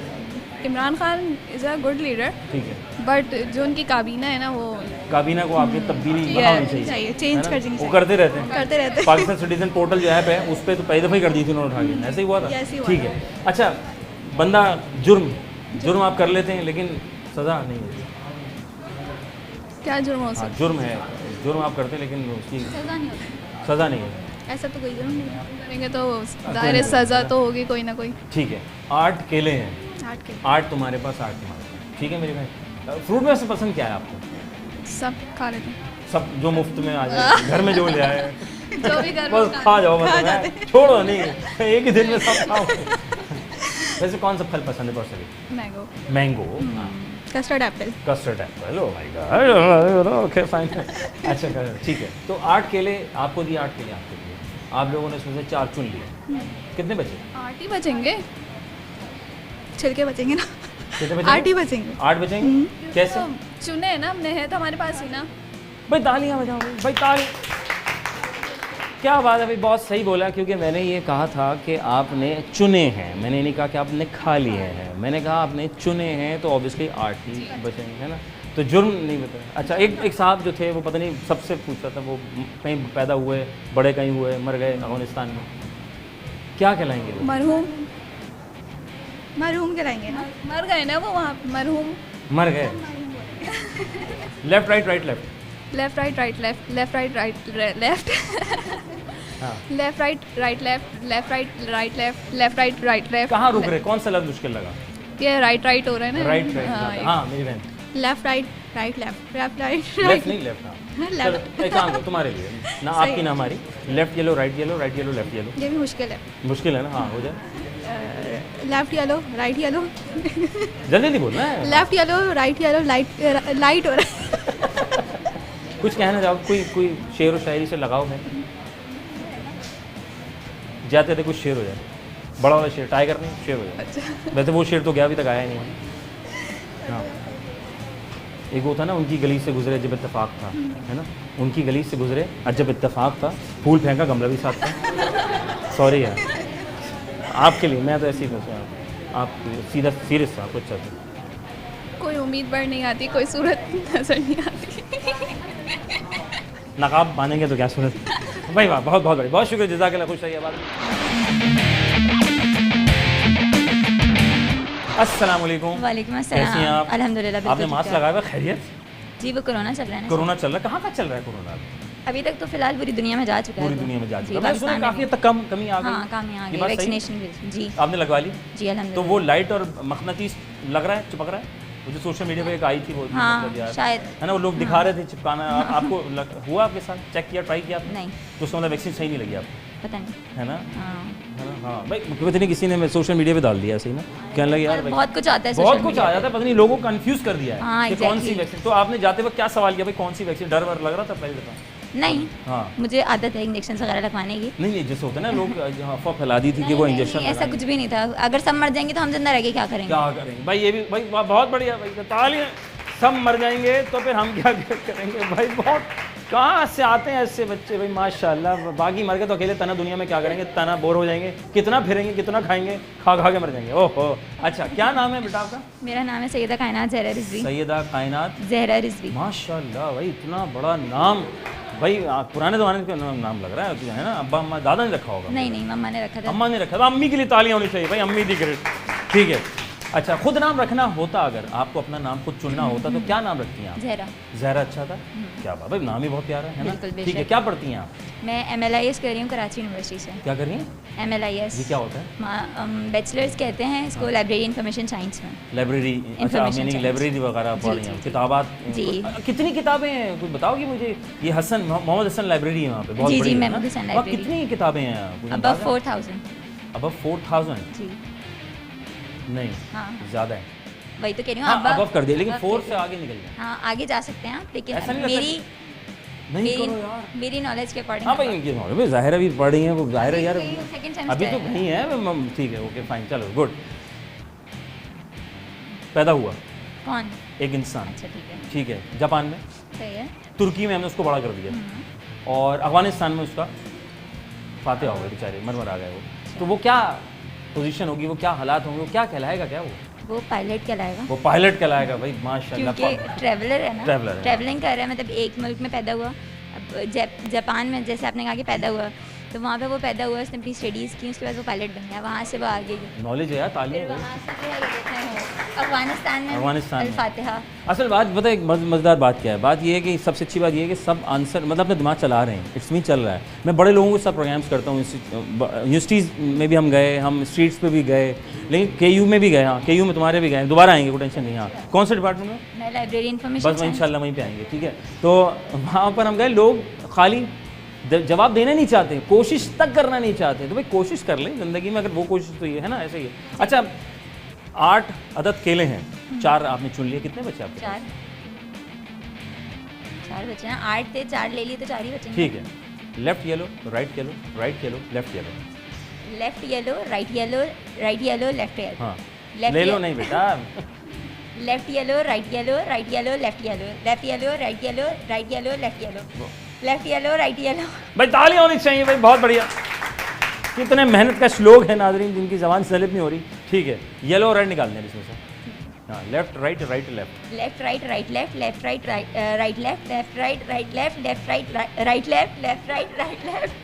Imran Khan is a good leader, ठीक है, बट जो उनकी काबीना है ना वो काबीना को आपकी तब्दीली बढ़ानी चाहिए, चाहिए, चेंज है ना? कर देनी वो चाहिए। करते रहते हैं, करते रहते हैं। पाकिस्तान सिटीजन पोर्टल जो ऐप है उस पर तो पहली दफ़ा ही कर दी थी उन्होंने उठा के, ऐसे ही हुआ था, ऐसे ही हुआ ठीक है। अच्छा, बंदा जुर्म आप कर लेते हैं लेकिन सज़ा नहीं होती, क्या जुर्म हो हाँ सकता जुर्म है, जुर्म आप करते हैं लेकिन उसकी सज़ा नहीं होती, सज़ा नहीं है, ऐसा तो कोई जुर्म नहीं करेंगे तो दायरे सज़ा तो होगी कोई ना कोई। ठीक है। 8 केले हैं, आठ के 8 तुम्हारे पास, 8 तुम्हारे पास, ठीक है मेरे भाई। फ्रूट में से पसंद क्या है आपको? सब खा लेते हैं, सब जो मुफ्त में आ जाए, घर में जो ले आए जो भी घर में बस खा जाओ, बस मैं छोड़ो नहीं, एक ही दिन में सब खाओ। वैसे कौन सा फल पसंद है personally? Mango, mango, custard Apple, custard Apple, oh my God, okay fine. अच्छा ठीक है, तो 8 केले आपको दिए, 8 केले आपको दिए, आप लोगों ने उसमें से 4 चुन लिए, कितने बचे? 8 ही बचेंगे, छिलके बचेंगे ना, कितने बचे? 8 ही बचेंगे। 8 बचेंगे, कैसे? तो चुने हैं ना हमने, है तो हमारे पास ही ना। भाई तालियां बजाओ भाई, ताली, क्या बात है भाई, बहुत सही बोला, क्योंकि मैंने ये कहा था कि आपने चुने हैं, मैंने नहीं कहा कि आपने खा लिए हैं, मैंने कहा आपने चुने हैं, तो ऑब्वियसली 8 ही बचेंगे, है ना? तो जुर्म नहीं बताया। अच्छा, एक साहब जो थे वो पता नहीं सबसे पूछ रहा था, वो कहीं पैदा हुए, बड़े कहीं हुए, मर गए अफगानिस्तान में, क्या कहलाएंगे वो? मरहूम कहलाएंगे ना, मर गए ना वो वहाँ, मरहूम। मर गए। Left right right left, left right right left, left right right left, हाँ left right right left, left right right left, left right right left. कहाँ रुक रहे, कौन सा लफ्ज मुश्किल लगा? ये राइट राइट हो रहा है ना, राइट राइट, हाँ मेरी बहन, left right right left, left right left नहीं लेफ्ट, हाँ चलो एक काम करो तुम्हारे लिए, ना आपकी ना हमारी, left yellow right yellow, right yellow left yellow, ये भी मुश्किल है। मुश्किल है ना, हाँ हो जाए, लेफ्ट येलो राइट येलो, जल्दी नहीं बोलना है, left yellow right yellow, light light हो रहा है। कुछ कहना चाहो, कोई शेर व शायरी से लगाओ है, जाते थे कुछ शेर हो जाए, बड़ा वाला शेर, टाइगर नहीं, शेर हो जाए। अच्छा। वैसे वो शेर तो गया अभी तक आया नहीं है। हाँ, एक वो था ना, उनकी गली से गुजरे जब इत्तेफाक था, है ना, उनकी गली से गुजरे जब इत्तेफाक था, फूल फेंका गमला भी साथ था। सॉरी यार आपके लिए, मैं तो ऐसे ही सोचा, आप सीधा सीरियस था कुछ चाहते, कोई उम्मीद बढ़ नहीं आती, कोई सूरत नजर नहीं आती। नकाब बांधेंगे तो क्या सूरत। भाई वाह, बहुत बहुत बड़ी, बहुत शुक्रिया, जज़ाकल्लाह, खुश रहिए। बात अस्सलाम वालेकुम। वालेकुम कैसी हैं अस्सलाम। आप? अल्हम्दुलिल्लाह, बिल्कुल आपने ठीक मास्क है। लगाया हुआ, खैरियत? जी वो कोरोना चल रहा है ना। कोरोना चल रहा है, कहाँ चल रहा है कोरोना? अभी तक तो फिलहाल पूरी दुनिया में जा चुका है। पूरी तो। दुनिया में जा जी, चुका है, मैंने सुना पाकिस्तान काफ़ी में हद तक कमी आ भी। गई। हाँ कम आ ये गई, बात सही है? वैक्सीनेशन जी। आपने लगवा ली? जी अल्हम्दुलिल्लाह। तो वो लाइट और मखनातीस लग रहा है, चिपक रहा है, वो जो सोशल मीडिया पे एक आई थी वो, हाँ, मतलब यार, शायद। है ना, वो लोग दिखा रहे थे चिपकाना, आपको हुआ आपके साथ, चेक किया, ट्राई किया आपने? नहीं। तो उसका मतलब वैक्सीन सही नहीं लगी आपको, पता नहीं। है ना? हाँ है ना? हाँ भाई, पता नहीं किसी ने सोशल मीडिया पे डाल दिया ऐसे ही ना, कहने लगे यार बहुत कुछ आता है बहुत social कुछ media आ पे। जाता है, पता नहीं लोगों को कंफ्यूज कर दिया है हाँ, कि कौन सी exactly। वैक्सीन। तो आपने जाते वक्त क्या सवाल किया भाई, कौन सी वैक्सीन? डर वर लग रहा था पहले दफा? नहीं, हाँ मुझे आदत है इंजेक्शन वगैरह लगवाने की। नहीं, जैसे होता है ना, लोग अफवाह फैला दी थी कि वो नहीं, इंजेक्शन नहीं, ऐसा कुछ भी नहीं था। अगर सब मर जाएंगे तो हम जिंदा रह के क्या करेंगे? क्या करेंगे भाई, ये भी भाई बहुत बढ़िया भाई, तालियां। सब मर जाएंगे तो फिर हम क्या करेंगे भाई? बहुत कहाँ से आते हैं ऐसे बच्चे भाई, माशाल्लाह। बाकी मर गए तो अकेले तना दुनिया में क्या करेंगे, तना बोर हो जाएंगे, कितना फिरेंगे, कितना खाएंगे, खा के मर जाएंगे। ओहो, अच्छा क्या नाम है बेटा आपका? मेरा नाम है सैयदा कायनात ज़हरा रिजवी। सैयदा कायनात ज़हरा रिजवी। माशाल्लाह भाई, इतना बड़ा नाम भाई, पुराने ज़माने का नाम लग रहा है ना? अब्बा अम्मा दादा ने रखा होगा? नहीं नहीं, मम्मा ने रखा था। अम्मा ने रखा था। अम्मी के लिए तालियां होनी चाहिए भाई, अम्मी दी ग्रेट। ठीक है, अच्छा खुद नाम रखना होता, अगर आपको अपना नाम खुद चुनना होता तो क्या नाम रखती हैं आप? ज़हरा। ज़हरा अच्छा था, क्या बात भाई, नाम ही बहुत प्यारा है ना? बिल्कुल, बेशक। ठीक है, क्या पढ़ती हैं आप? मैं MLIS कर रही हूँ कराची यूनिवर्सिटी से। क्या कर रही हैं? MLIS ये क्या होता है? बैचलर्स कहते हैं इसको, लाइब्रेरी इंफॉर्मेशन साइंस में। लाइब्रेरी? अच्छा, Information मीनिंग science। लाइब्रेरी वगैरह जी, पढ़ रही जी, हैं, जी। किताबात? जी। कितनी किताबें हैं, कुछ बताओगे मुझे? ये हसन मोहम्मद हसन लाइब्रेरी है वहाँ पे, बहुत जी, बड़ी जी, है ना? मोहम्मद हसन वहाँ लाइब्रेरी। कितनी किताबें हैं? अबव 4000। अबव 4000? जी नहीं, हाँ, ज़्यादा है। वही तो कह रही हूँ। हाँ, अबव कर दिया, लेकिन above 4 कर से आगे निकल गया। हाँ आगे जा सकते हैं आप, लेकिन ऐसा नहीं लगता मेरी नहीं करो यार। मेरी नॉलेज के अकॉर्डिंग। हाँ भाई, ये भाई ज़ाहिर है, अभी पढ़ रही हैं वो, ज़ाहिर है यार, सेकंड अभी तो सेमेस्टर नहीं है। ठीक है, ओके फाइन, चलो गुड। पैदा हुआ कौन? एक इंसान, अच्छा ठीक है, ठीक है, जापान में, सही है। तुर्की में हमने उसको बड़ा कर दिया, और अफगानिस्तान में उसका फाते हो गए बेचारे, मर आ गए वो। तो वो क्या पोजीशन होगी, वो क्या हालात होंगे, वो क्या कहलाएगा, क्या वो पायलट कहलाएगा। वो पायलट कहलाएगा भाई, माशाल्लाह। क्योंकि ट्रैवलर है ना, ट्रैवलर है। ट्रैवलिंग कर रहा है, मतलब एक मुल्क में पैदा हुआ, अब जापान में जैसे आपने कहा कि पैदा हुआ, तो वहाँ पे वो पैदा हुआ, उसने अपनी स्टडीज़ की, उसके बाद वो पायलट बन गया, वहाँ से वो आगे गया। नॉलेज है यार, तालीम फिर है। वहाँ से फिर ये देखते हैं अफगानिस्तान में अफगानिस्तान में। अल-फातिहा। असल बात पता है, एक मज़ेदार बात क्या है, बात ये है कि सबसे अच्छी बात ये है कि सब आंसर मतलब अपना दिमाग चला रहे हैं, इट्स मी चल रहा है। मैं बड़े लोगों के साथ प्रोग्राम्स करता हूँ, यूनिवर्सिटीज़ में भी हम गए, हम स्ट्रीट्स पे भी गए, लेकिन KU में भी गए। हाँ, KU में तुम्हारे भी गए, दोबारा आएंगे, कोई टेंशन नहीं। हाँ, कौन से डिपार्टमेंट में? मैं लाइब्रेरी इन्फॉर्मेशन, बस इंशाल्लाह वहीं पे आएंगे, ठीक है। तो वहाँ पर हम गए, लोग खाली जवाब देना नहीं चाहते, कोशिश तक करना नहीं चाहते। तो भाई कोशिश कर लें ज़िंदगी में, अगर वो कोशिश तो ये है ना, ऐसे ही है। अच्छा, 8 अदद केले हैं, 4 आपने चुन लिए, कितने बचे आपके? 4 बचे हैं, 8 थे, 4 ले लिए तो 4 ही बचे। ठीक है, left yellow, right yellow, right yellow, left yellow. Left yellow, right yellow, right yellow, left yellow. हाँ, Left ले लो ye- नहीं बेटा। Left yellow, right yellow, right yellow, left yellow, left yellow, right yellow, right yellow, left yellow, left yellow, right yellow. भाई तालियां होनी चाहिए भाई, बहुत बढ़िया। कितने मेहनत का श्लोक है नाज़रीन, जिनकी ज़बान स्लिप नहीं हो रही। ठीक है, येलो और रेड निकालने हैं इसमें से। हाँ, left right, right left, left right, right left, left right, right left, left right, right left, left right, right left, left right, right left,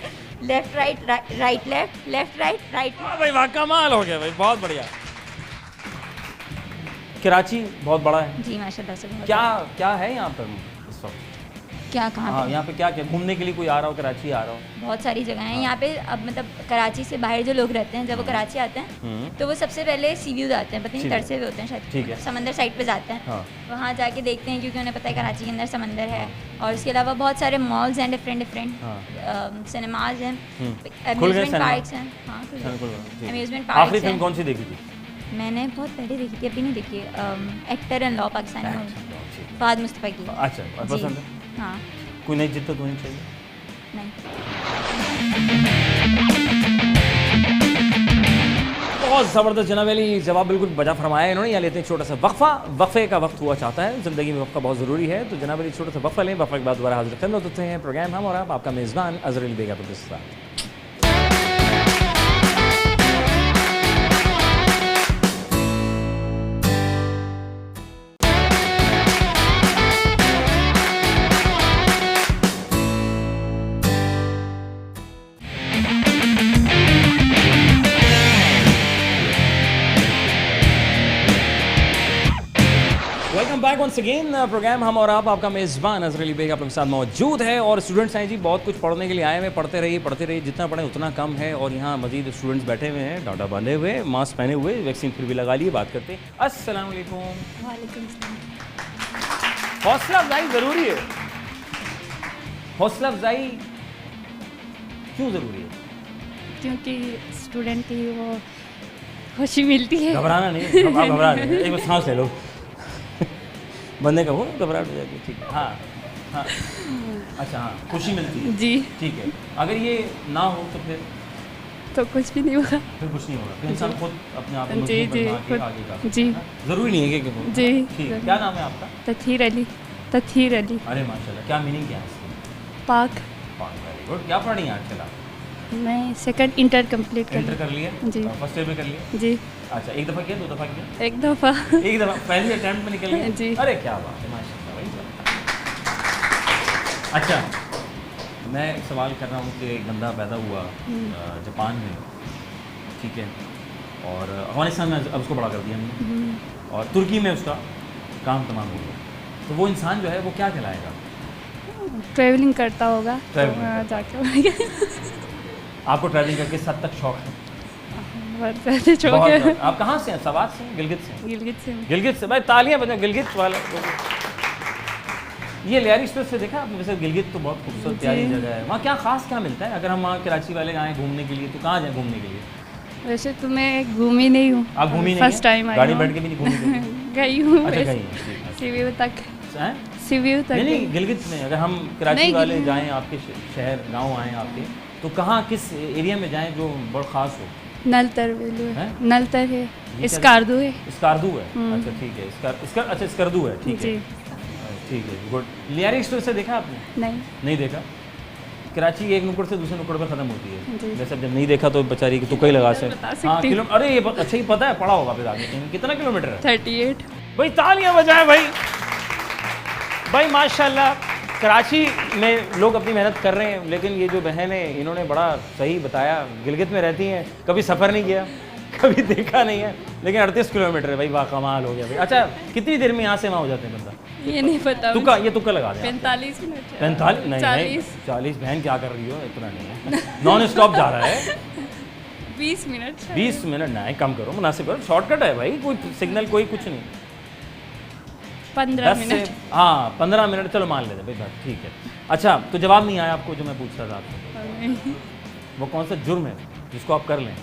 left right, right left, left right, right. हाँ भाई वाह, कमाल हो गया भाई, बहुत बढ़िया। कराची बहुत बड़ा है, जी माशाल्लाह से। बहुत क्या क्या है यहाँ पर इस वक्त? क्या कहाँ हाँ, पे? यहाँ पे क्या क्या घूमने के लिए कोई आ रहा हो, कराची आ रहा हो? बहुत सारी जगह हैं यहाँ पे। अब मतलब कराची से बाहर जो लोग रहते हैं, जब वो कराची आते हैं तो वो सबसे पहले सी व्यू जाते हैं, पता नहीं तरसे हुए होते हैं शायद, ठीक है। समंदर साइड पे जाते हैं। हाँ। वहाँ जाके देखते हैं, क्योंकि उन्हें पता है कराची के अंदर समंदर है। और उसके अलावा बहुत सारे मॉल्स हैं, डिफरेंट सिनेमाज हैं, खुल गए अम्यूजमेंट सिनेमा? पार्क्स हैं। हाँ, अम्यूजमेंट आखिरी पार्क्स फिल्म हैं। कौन सी देखी थी? मैंने बहुत पहले देखी थी, अभी नहीं देखी। Actor and law, Pakistani movie, Fahad Mustafa की। अच्छा, और जी। पसंद है? हाँ। कोई नई जिद्दत होनी चाहिए। नहीं। बहुत ज़बरदस्त जनाब अली, जवाब बिल्कुल बजा फरमाया इन्होंने। यहाँ लेते हैं छोटा सा वक्फा, वक्फे का वक्त हुआ चाहता है, ज़िंदगी में वक्फा बहुत ज़रूरी है। तो जनाब अली छोटा सा वक्फा लें, वक्फे के बाद दोबारा हाजिर खिदमत होते हैं। प्रोग्राम हम और आप, आपका मेज़बान अज़हर अली बेग आपके साथ। Welcome back once again. Programme हम और आप, आपका मेज़बान अज़हर अली बेग आप लोगों के साथ मौजूद है। और स्टूडेंट्स हैं जी, बहुत कुछ पढ़ने के लिए आए हुए, पढ़ते रहिए, जितना पढ़ें उतना कम है। और यहाँ मजीद स्टूडेंट्स बैठे हुए हैं, डाटा बांधे हुए, मास्क पहने हुए, वैक्सीन फिर भी लगा लिए। बात करते हैं। अस्सलाम वालेकुम। वालेकुम सलाम। हौसला अफजाई ज़रूरी है। हौसला अफजाई क्यों ज़रूरी है? क्योंकि स्टूडेंट की वो खुशी मिलती है। घबराना नहीं, आप घबरा नहीं, एक बार सांस ले लो। बंदे का वो घबराहट हो जाती है। ठीक है, हाँ हाँ, अच्छा हाँ, खुशी मिलती है जी। ठीक है। अगर ये ना हो तो फिर कुछ भी नहीं होगा। फिर कुछ नहीं होगा, फिर इंसान खुद अपने आप को जी, मजबूत जी, बना के खुद- आगे का। जी। हाँ, ज़रूरी नहीं है कि वो- जी, ठीक है। ज़रूरी। क्या नाम है आपका? तथहीर अली। तथहीर अली। अरे माशाल्लाह, क्या मीनिंग क्या है इसकी? पाक। Very good. क्या पढ़ रही हैं आजकल आप? मैं सेकंड इंटर कंप्लीट इंटर कर लिया? जी। फर्स्ट ईयर में कर लिया? जी। अच्छा, एक दफ़ा किया, 2 दफ़ा किया? एक दफ़ा। एक दफ़ा पहली अटेम्प्ट में निकल गया? जी। अरे क्या बात है, माशाल्लाह भाई। अच्छा, मैं एक सवाल कर रहा हूँ कि एक बंदा पैदा हुआ जापान में, ठीक है, और अफगानिस्तान में अब उसको बड़ा कर दिया हमने, और तुर्की में उसका काम तमाम हो गया, तो वो इंसान जो है वो क्या कहलाएगा? ट्रैवलिंग करता होगा तो ट्रैवलिंग वहाँ जाके आपको ट्रैवलिंग करके किस हद तक शौक है? बहुत ज़्यादा शौक बहुत है। ज़्यादा। आप कहाँ से हैं? सवात से हैं? गिलगित से हैं? गिलगित से। गिलगित से। भाई तालियां बजाएं गिलगित वाले। ये लियारी एक्सप्रेस से देखा आपने? वैसे गिलगित तो बहुत खूबसूरत प्यारी जगह है। वहाँ क्या खास क्या मिलता है? अगर हम वहाँ कराची वाले आए घूमने के लिए तो कहाँ जाएँ घूमने के लिए? वैसे तो मैं घूमी नहीं हूँ। आप घूमी नहीं? फर्स्ट टाइम आई गाड़ी हूँ। बैठ के भी नहीं घूमी? गई हूँ। अच्छा, वैसे गई हैं, ठीक है। सीव्यू तक। हैं? सीव्यू तक। नहीं गई। नहीं, गिलगित में अगर हम कराची नहीं, वाले जाएं, आपके शहर गांव आएँ आपके, तो कहाँ किस एरिया में जाएं जो बहुत ख़ास हो? नलतर वेलू है। हैं? नलतर है। क्या स्कार्दू है। स्कार्दू है? अच्छा ठीक है, अच्छा स्कार्दू है, ठीक है, जी। ठीक है, गुड। लियारी एक्सप्रेस से देखा आपने? नहीं। नहीं देखा? कराची एक नुक्कड़ से दूसरे नुक्कड़ पर ख़त्म होती है। वैसे जब नहीं देखा तो बेचारी कि तुक्का ही लगा से। हाँ किलो, अरे ये अच्छा ही पता है, पढ़ा होगा फिर आगे। कितना किलोमीटर है? 38। भाई तालियां बजाए भाई, भाई माशाल्लाह। कराची में लोग अपनी मेहनत कर रहे हैं, लेकिन ये जो बहन है इन्होंने बड़ा सही बताया, गिलगित में रहती हैं, कभी सफ़र नहीं किया, कभी देखा नहीं है, लेकिन 38 किलोमीटर है भाई, वाह कमाल हो गया भाई। अच्छा कितनी देर में यहाँ से वहाँ हो जाते हैं बंदा? ये नहीं पता। तुक्का, ये तुक्का लगा दें। 45 मिनट। 45 नहीं 40। बहन क्या कर रही हो, इतना नहीं है, नॉन स्टॉप जा रहा है। 20 मिनट। 20 मिनट नहीं, कम करो, मुनासिब करो, शॉर्टकट है भाई, कोई सिग्नल कोई कुछ नहीं। 15 मिनट। हाँ 15 मिनट, चलो मान लेते भाई, बात ठीक है। अच्छा तो जवाब नहीं आया आपको जो मैं पूछ रहा था आपसे, वो कौन सा जुर्म है जिसको आप कर लें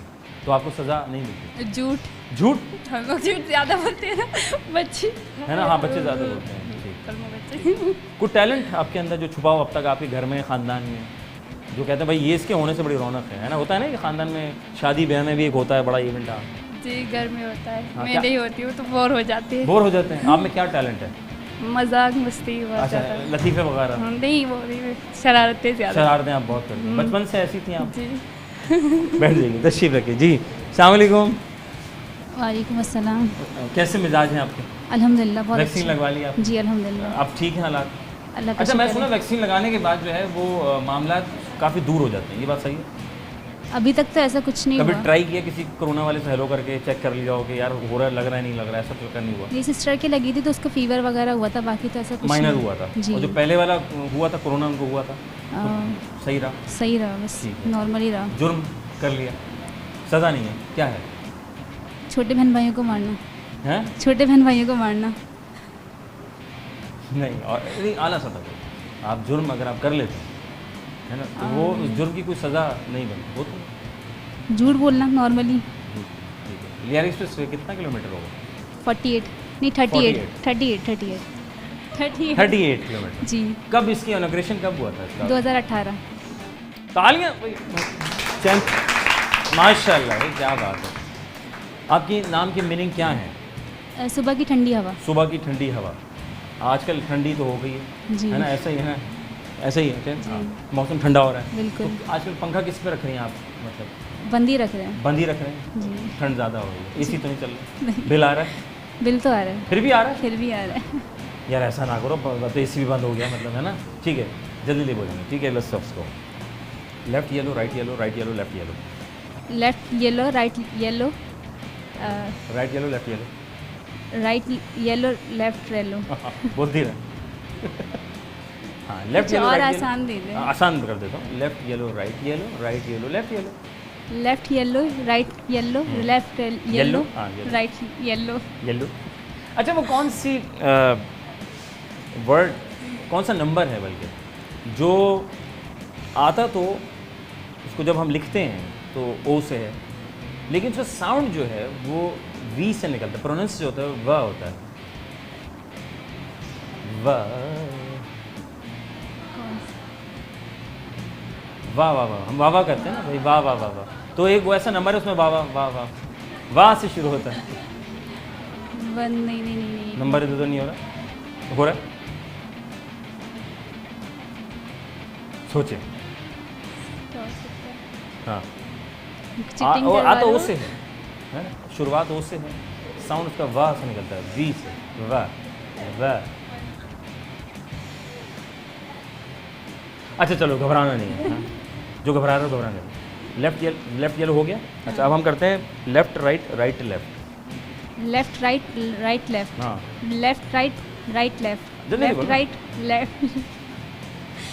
तो आपको सज़ा नहीं मिलती? झूठ। झूठ? हम लोग झूठ ज़्यादा बोलते हैं ना बच्चे, है ना? हाँ बच्चे ज़्यादा बोलते हैं। बच्चे। कुछ टैलेंट आपके अंदर जो छुपा हो अब तक आपके घर में, ख़ानदान में, जो कहते हैं भाई ये इसके होने से बड़ी रौनक है ना? होता है ना कि ख़ानदान में शादी ब्याह में भी एक होता है बड़ा इवेंट। जी घर में होता है। हाँ, मैं नहीं होती हूँ तो बोर हो जाती है। बोर हो जाते हैं? आप में क्या टैलेंट है? मजाक मस्ती बहुत अच्छा ज़्यादा। लतीफ़े वगैरह? नहीं वो नहीं, शरारतें ज़्यादा। शरारतें आप बहुत करते हैं, बचपन से ऐसी थी आप? जी। बैठ जाइए, तशरीफ़ रखिए जी। अस्सलाम वालेकुम। वालेकुम अस्सलाम। कैसे मिजाज हैं आपके? अल्हम्दुलिल्लाह बहुत वैक्सीन लगवा ली आप? जी अल्हम्दुलिल्लाह। आप ठीक हैं हालात? अल्लाह का अच्छा मैं शुक्र सुना है। वैक्सीन लगाने के बाद जो है वो मामला काफ़ी दूर हो जाते हैं, ये बात सही है? अभी तक तो ऐसा कुछ नहीं कभी हुआ। ट्राई किया किसी कोरोना वाले से हेलो करके चेक कर लिया हो कि यार हो रहा है, लग रहा है, नहीं लग रहा है, ऐसा तो नहीं हुआ? मेरी सिस्टर के लगी थी तो उसको फीवर वगैरह हुआ था, बाकी तो ऐसा कुछ माइनर नहीं हुआ था। जी। और जो पहले वाला हुआ था कोरोना उनको हुआ था सही रहा? सही रहा, बस ठीक है। नॉर्मल ही रहा। जुर्म कर लिया, सज़ा नहीं है, क्या है? छोटे बहन भाइयों को मारना। हैं? छोटे बहन भाइयों को मारना नहीं, और नहीं आला सज़ा को आप जुर्म अगर आप कर लेते हैं है ना, तो वो उस जुर्म की कोई सज़ा नहीं बनती, वो तो झूठ बोलना नॉर्मली। ठीक है। लियारी एक्सप्रेस वे कितना किलोमीटर होगा? 48 नहीं 38 38 किलोमीटर। जी। कब इसकी इनॉग्रेशन कब हुआ था इसका? 2018। तालियां माशाल्लाह भाई, क्या बात है। आपकी नाम की मीनिंग क्या है? सुबह की ठंडी हवा। सुबह की ठंडी हवा। आजकल ठंडी तो हो गई जी। है ना, ऐसा ही है ना, ऐसा ही है हाँ, मौसम ठंडा हो रहा है बिल्कुल। तो आजकल पंखा किस पे रख रही हैं आप? मतलब बंद ही रख रहे हैं। बंद ही रख रहे हैं? जी। ठंड ज़्यादा हो रही है, एसी तो नहीं चल रहा? बिल आ रहा है? बिल तो आ रहा है। फिर भी आ रहा है? फिर भी आ रहा है। यार ऐसा ना करो, तो एसी भी बंद हो गया मतलब, है ना? ठीक है जल्दी ले बोलेंगे, ठीक है। लेट्स स्टॉप को left yellow, right yellow, right yellow, left yellow, left yellow, right yellow, right yellow, left yellow, right yellow, left yellow. बोलती रहे। हाँ लेफ्ट अच्छा, येलो, और राइट आसान दे दें। आसान कर देता हूँ। Left yellow, right yellow, right yellow, left yellow, left yellow, right yellow, left yellow, हाँ, येलो। Right yellow. येलो। अच्छा वो कौन सी वर्ड, कौन सा नंबर है बल्कि जो आता तो उसको जब हम लिखते हैं तो ओ से है, लेकिन उसका साउंड जो है वो वी से निकलता है, प्रोनाउंस जो होता है व होता है, व। वाह वाह वाह, हम वाह वाह करते हैं ना भाई, वाह वाह वाह वाह। तो एक वो ऐसा नंबर है उसमें वाह वाह वाह वाह वाह से शुरू होता है। नहीं। नंबर तो नहीं हो रहा, हो रहा है? सोचे। हाँ चीटिंग और आ करवा तो लो। ओ से है ना, शुरुआत ओ से है, साउंड उसका वाह से निकलता है, वी से, वाह वाह। अच्छा चलो घबराना नहीं है, हाँ? जो घबरा रहा है घबराना नहीं। लेफ्ट येलो हो गया। अच्छा अब हम करते हैं left right, right left. Left right, right left. हाँ लेफ्ट राइट, राइट लेफ्ट। जल्दी लेफ्ट बोलो। Right, left.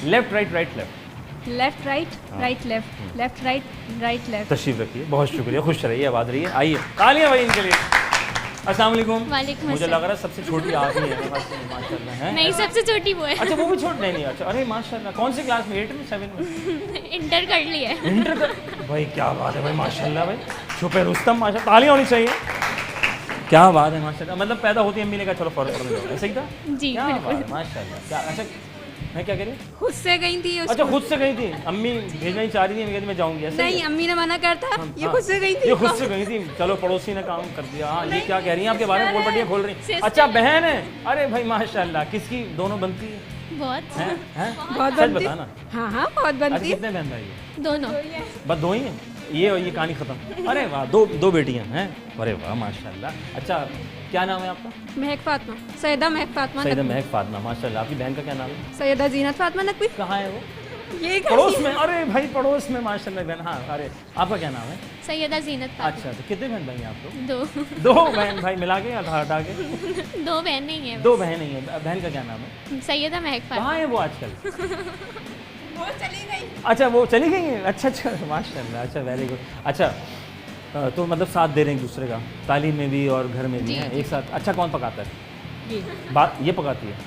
Left right, right left. Left right, right left. Left right, right left. तशरीफ रखिए, बहुत शुक्रिया, खुश रहिए, आबाद रहिए। आइए तालियां भाई इनके लिए। अस्सलाम वालेकुम। वालेकुम मुझे अस्सलाम। लग रहा है सबसे छोटी आप ही हैं माशाल्लाह, हैं? नहीं सबसे छोटी वो है। अच्छा वो भी छोटी नहीं अच्छा, अरे माशाल्लाह। कौन सी क्लास में? 8 में, 7 में? इंटर कर ली है। इंटर का भाई, क्या बात है भाई माशाल्लाह भाई, छुपे रुस्तम माशाल्लाह, तालियां होनी चाहिए। क्या बात है माशाल्लाह, मतलब पैदा होती अम्मी ने कहा चलो फौरन पढ़ने जाओ, ऐसा ही था? जी क्या बिल्कुल। बात है, माशाल्लाह। क्या अच्छा मैं क्या कह रही हूँ? खुद से गई थी अच्छा खुद से गई थी, अम्मी भेजना ही चाह रही थी, मैं कहती मैं जाऊँगी, ऐसा ही नहीं है? अम्मी ने मना करता, ये हाँ, खुद से गई थी। ये खुद से गई थी, चलो पड़ोसी ने काम कर दिया। हाँ ये क्या कह रही हैं आपके बारे में, sister पोल पट्टियाँ है, खोल रही हैं। sister अच्छा है। बहन है, अरे भाई माशाल्लाह। किसकी? दोनों बनती है? बहुत हैं हैं बहुत सच बनती। बताना। हाँ हाँ बहुत अच्छा बनती है। कितने बहन भाई हैं? दोनों बस दो ही हैं? ये और ये कहानी खत्म। अरे वाह, दो बेटियां हैं। अरे वाह माशाल्लाह। अच्छा क्या नाम है आपका? महक फातिमा, सैयदा महक फातिमा सैयदा नकवी। महक फातिमा, माशाल्लाह। आपकी बहन का क्या नाम है? सैयदा जीनत फातिमा नकवी। कहाँ है वो? ये पड़ोस में। अरे भाई पड़ोस में, माशाल्लाह बहन। हाँ अरे आपका क्या नाम है? सैयदा जीनत फातिमा। अच्छा तो कितने बहन भाई हैं आप लोग? दो दो बहन भाई मिला के या हटा के? दो बहन नहीं है दो बहन नहीं है। बहन का क्या नाम है? सैयदा महक कहाँ फातिमा। है वो आजकल? वो चली गई। अच्छा वो चली गई हैं। अच्छा माशाल्लाह। अच्छा वेरी गुड। अच्छा तो मतलब साथ दे रहे हैं एक दूसरे का, तालीम में भी और घर में भी हैं एक साथ। अच्छा कौन पकाता है? बात ये पकाती है?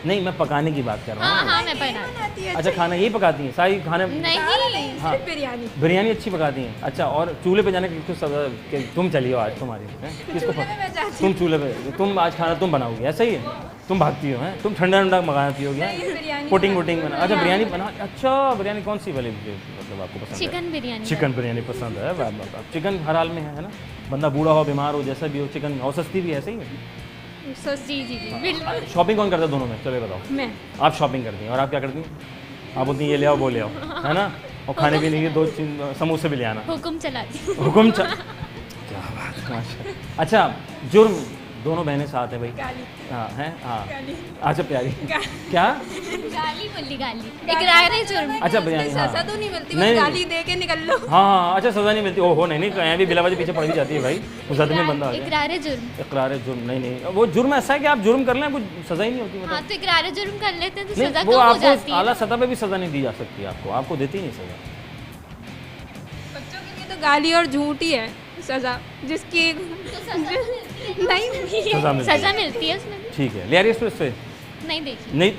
नहीं मैं पकाने की बात कर रहा हाँ हूँ। हाँ मैं बनाती अच्छा खाना यही पकाती हैं सारी खाने? नहीं हाँ बिरयानी। बिरयानी अच्छी पकाती हैं। अच्छा और चूल्हे पे जाने के कुछ कि तुम चलिए आज तुम्हारी हैं? किसको तुम चूल्हे पे, तुम आज खाना तुम बनाओगी ऐसा ही है? तुम भागती हो हैं? तुम ठंडा ठंडा मंगाती होगी? पुटिंग वुटिंग बना? अच्छा बिरयानी बना। अच्छा बिरयानी कौन सी वाली मतलब आपको पसंद है? चिकन बिरयानी। चिकन बिरयानी पसंद है। वाह वाह वाह। चिकन हर हाल में है ना? बंदा बूढ़ा हो बीमार हो जैसा भी हो, चिकन और सस्ती भी है, सही है। जी जी जी बिल्कुल। शॉपिंग कौन करता है दोनों में? चलो ये बताओ। मैं। आप शॉपिंग करती हैं और आप क्या करती हैं? आप बोलती हैं ये ले आओ वो ले आओ, है ना? और खाने पीने के दो समोसे भी ले आना। हुक्म चलाती। हुक्म क्या बात है माशाल्लाह। अच्छा जुर्म दोनों बहनें साथ हैं भाई? हाँ हैं हाँ। अच्छा प्यारी क्या? गाली बोली गाली। इकरार जुर्म। अच्छा बिरयानी हाँ। सजा तो नहीं मिलती, नहीं, बस गाली दे के निकल लो। हाँ अच्छा सज़ा नहीं मिलती। ओहो नहीं यहाँ भी बिलावजह पीछे पड़ भी जाती है भाई। मुकदमे में बंदा आ गया। इकरार जुर्म। इकरार जुर्म नहीं वो जुर्म ऐसा है कि आप जुर्म कर लें कुछ सज़ा ही नहीं होती। हाँ तो इकरार जुर्म कर लेते हैं तो नहीं, सजा वो कम हो आपको जाती है। आला सतह पे भी सज़ा नहीं दी जा सकती आपको देती नहीं सज़ा। बच्चों के लिए तो गाली और झूठ ही है सजा, जिसकी नहीं सजा मिलती है उसमें। ठीक है ले आ रही है इस पे? नहीं देखी। नहीं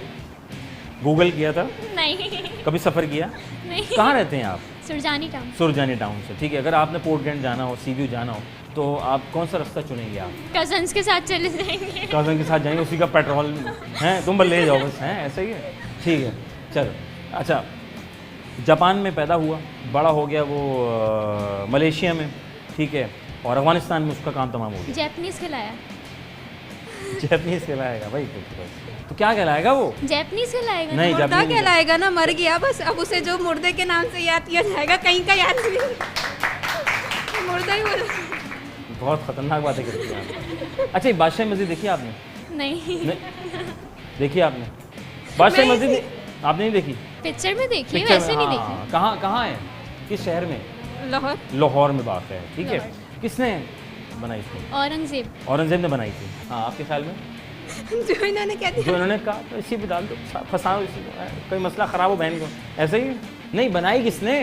गूगल किया था? नहीं कभी सफ़र किया? नहीं। कहाँ रहते हैं आप? सुरजानी टाउन। सुरजानी टाउन से। ठीक है अगर आपने पोर्ट ग्रैंड जाना हो, सी व्यू जाना हो तो आप कौन सा रास्ता चुनेंगे? आप कजन्स के साथ चले जाएंगे। कज़न के साथ जाएंगे, उसी का पेट्रोल हैं तुम बस ले जाओ बस, हैं ऐसा ही है। ठीक है चलो। अच्छा जापान में पैदा हुआ, बड़ा हो गया वो मलेशिया में, ठीक है, और अफगानिस्तान में उसका काम तमाम हो गया। जैपनीज खिलाया। जैपनीज कहलाएगा भाई? तो क्या कहलाएगा वो? जैपनीज खिलाएगा। नहीं मुर्दा जापानी कहलाएगा ना, मर गया बस। अब उसे जो मुर्दे के नाम से याद किया जाएगा, कहीं का याद नहीं, मुर्दा ही बोला। बहुत खतरनाक बातें करती हैं आप। अच्छा ये बादशाह मस्जिद देखी आपने? नहीं देखी आपने बादशाह मस्जिद? आपने नहीं देखी? पिक्चर में देखी पिक्चर वैसे में, नहीं हाँ, देखी। कहाँ है? किस शहर में? लाहौर। लाहौर में बात है। ठीक है किसने बनाई थी? औरंगजेब। औरंगजेब ने बनाई थी। हाँ आपके ख्याल में? जो इन्होंने कह दिया, जो इन्होंने कहा तो इसी पे डाल दो, फंसाओ इसी को, कोई मसला ख़राब हो बहन को, ऐसे ही नहीं। बनाई किसने?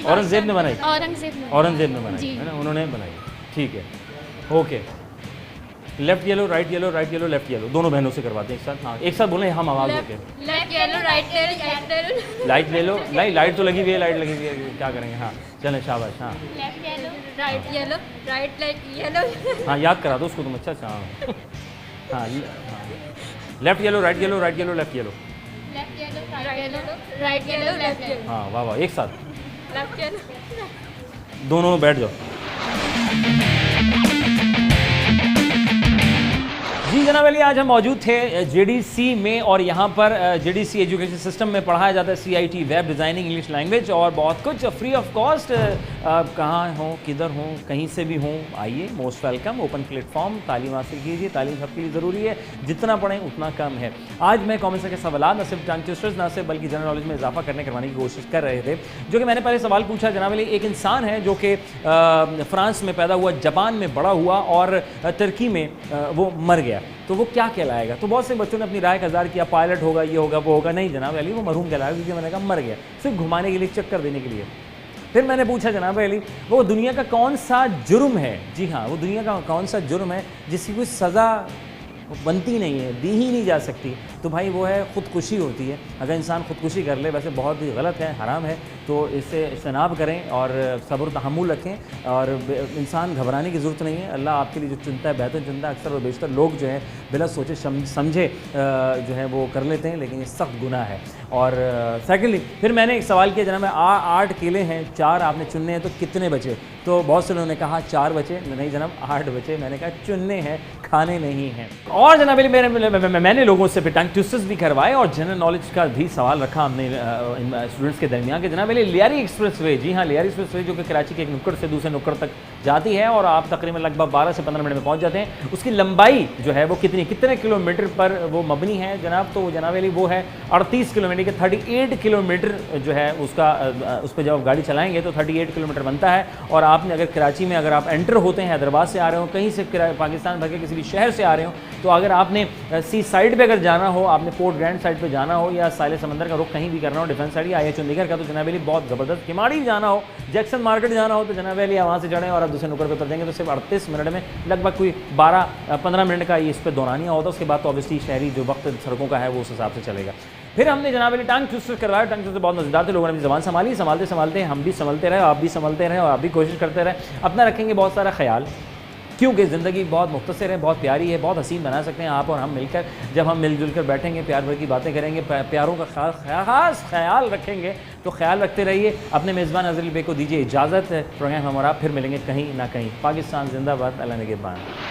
औरंगजेब ने बनाई। औरंगजेब ने बनाई है ना, उन्होंने बनाई। ठीक है okay. Left yellow right yellow, right yellow left yellow, दोनों बहनों से करवाते हैं एक साथ। हाँ एक साथ बोले हम आवाज़ होके। Left yellow right yellow. Light ले लो। लाइट तो लगी हुई है, लाइट लगी हुई है, क्या करेंगे? हाँ चलें शाबाश। हाँ left yellow right yellow, right light yellow. हाँ याद करा दो उसको तुम। अच्छा हाँ left yellow right yellow, right yellow left yellow. Left yellow right yellow left yellow. हाँ वाह वाह एक साथ लेफ्ट येलो। दोनों बैठ जाओ। जी जनाब अली, आज हम मौजूद थे जेडीसी में और यहाँ पर जेडीसी एजुकेशन सिस्टम में पढ़ाया जाता है CIT web designing, English language और बहुत कुछ फ्री ऑफ कॉस्ट। आप कहाँ हों, किधर हों, कहीं से भी हों, आइए, मोस्ट वेलकम, ओपन प्लेटफॉर्म, तालीम हासिल कीजिए। तालीम सबके लिए ज़रूरी है, जितना पढ़ें उतना कम है। आज मैं कॉमन सेंस के सवाल न सिर्फ टंग ट्विस्टर्स न सिर्फ बल्कि जनरल नॉलेज में इजाफा करवाने की कोशिश कर रहे थे। जो कि मैंने पहले सवाल पूछा जनाब अली, एक इंसान है जो कि फ्रांस में पैदा हुआ, जापान में बड़ा हुआ और तुर्की में वो मर गया, तो वो क्या कहलाएगा? तो बहुत से बच्चों ने अपनी राय का इज़हार किया, पायलट होगा, ये होगा, वो होगा। नहीं जनाब अली, वो मरहूम कहलाएगा, क्योंकि मैंने कहा मर गया, सिर्फ घुमाने के लिए, चक्कर देने के लिए। फिर मैंने पूछा जनाब अली, वो दुनिया का कौन सा जुर्म है, जी हाँ, वो दुनिया का कौन सा जुर्म है जिसकी कोई सज़ा बनती नहीं है, दी ही नहीं जा सकती? तो भाई वो है ख़ुदकुशी होती है। अगर इंसान ख़ुदकुशी कर ले, वैसे बहुत ही गलत है, हराम है, तो इससे इज्तनाब करें और सब्र तहम्मुल रखें और इंसान घबराने की ज़रूरत नहीं है। अल्लाह आपके लिए जो चुनता है बेहतर चुनता है। अक्सर और बेशतर लोग जो है बिला सोचे समझे जो है वो कर लेते हैं, लेकिन ये सख्त गुनाह है। और सेकेंडली फिर मैंने एक सवाल किया जनाब, 8 केले हैं, 4 आपने चुनने हैं, तो कितने बचे? तो बहुत से लोगों ने कहा 4 बचे। नहीं जनाब 8 बचे। मैंने कहा चुनने हैं, खाने नहीं हैं। और जनाब मैंने लोगों से फिर टंग ट्विस्टर्स भी करवाए और जनरल नॉलेज का भी सवाल रखा हमने स्टूडेंट्स के दरमियान के जनाब वाली लियारी एक्सप्रेसवे, जी हाँ लियारी एक्सप्रेसवे जो कि कराची के एक नुक्कड़ से दूसरे नुक्कड़ तक जाती है और आप तकरीबन लगभग 12 से 15 मिनट में पहुंच जाते हैं। उसकी लंबाई जो है वो कितने किलोमीटर पर वो मबनी है जनाब, तो जनाब वाली वो है 38 किलोमीटर के 38 किलोमीटर जो है उसका उस पर जब आप गाड़ी चलाएंगे तो 38 किलोमीटर बनता है। और आपने अगर कराची में अगर आप एंटर होते हैं, हैदराबाद से आ रहे हो, कहीं से पाकिस्तान भर के किसी भी शहर से आ रहे हो, तो अगर आपने सी साइड पे अगर जाना हो, आपने पोर्ट ग्रैंड साइड पे जाना हो या साहिल समंदर का रुख कहीं भी करना हो, डिफेंस साइड या आया चंडीगढ़ का, तो जनाब वाली बहुत ज़बरदस्त। किमाड़ी जाना हो, जैक्सन मार्केट जाना हो, तो जनाब वाली वहाँ से चढ़ें और आप दूसरे नुक्कड़ पे उतर देंगे तो सिर्फ 38 मिनट में लगभग कोई 12-15 मिनट का इस पर दौरानिया होता है। उसके बाद तो ऑब्वियसली शहरी जो वक्त सड़कों का है वो उस हिसाब से चलेगा। फिर हमने जनाब वाली टंग ट्विस्टर करवाया, टंग ट्विस्टर बहुत मज़ेदार थे, लोगों ने अपनी ज़बान संभाली, संभालते हम भी संभलते रहे, आप भी संभलते रहे और आप भी कोशिश करते रहे। अपना रखेंगे बहुत सारा ख्याल, क्योंकि ज़िंदगी बहुत मुख्तसर है, बहुत प्यारी है, बहुत हसीन बना सकते हैं आप और हम मिलकर। जब हम मिलजुल कर बैठेंगे, प्यार भर की बातें करेंगे, प्यारों का खास ख्याल रखेंगे, तो ख्याल रखते रहिए। अपने मेज़बान अज़र अली बेग को दीजिए इजाज़त। प्रोग्राम हम और आप फिर मिलेंगे कहीं ना कहीं। पाकिस्तान जिंदाबाद, अल्लाह निगहबान।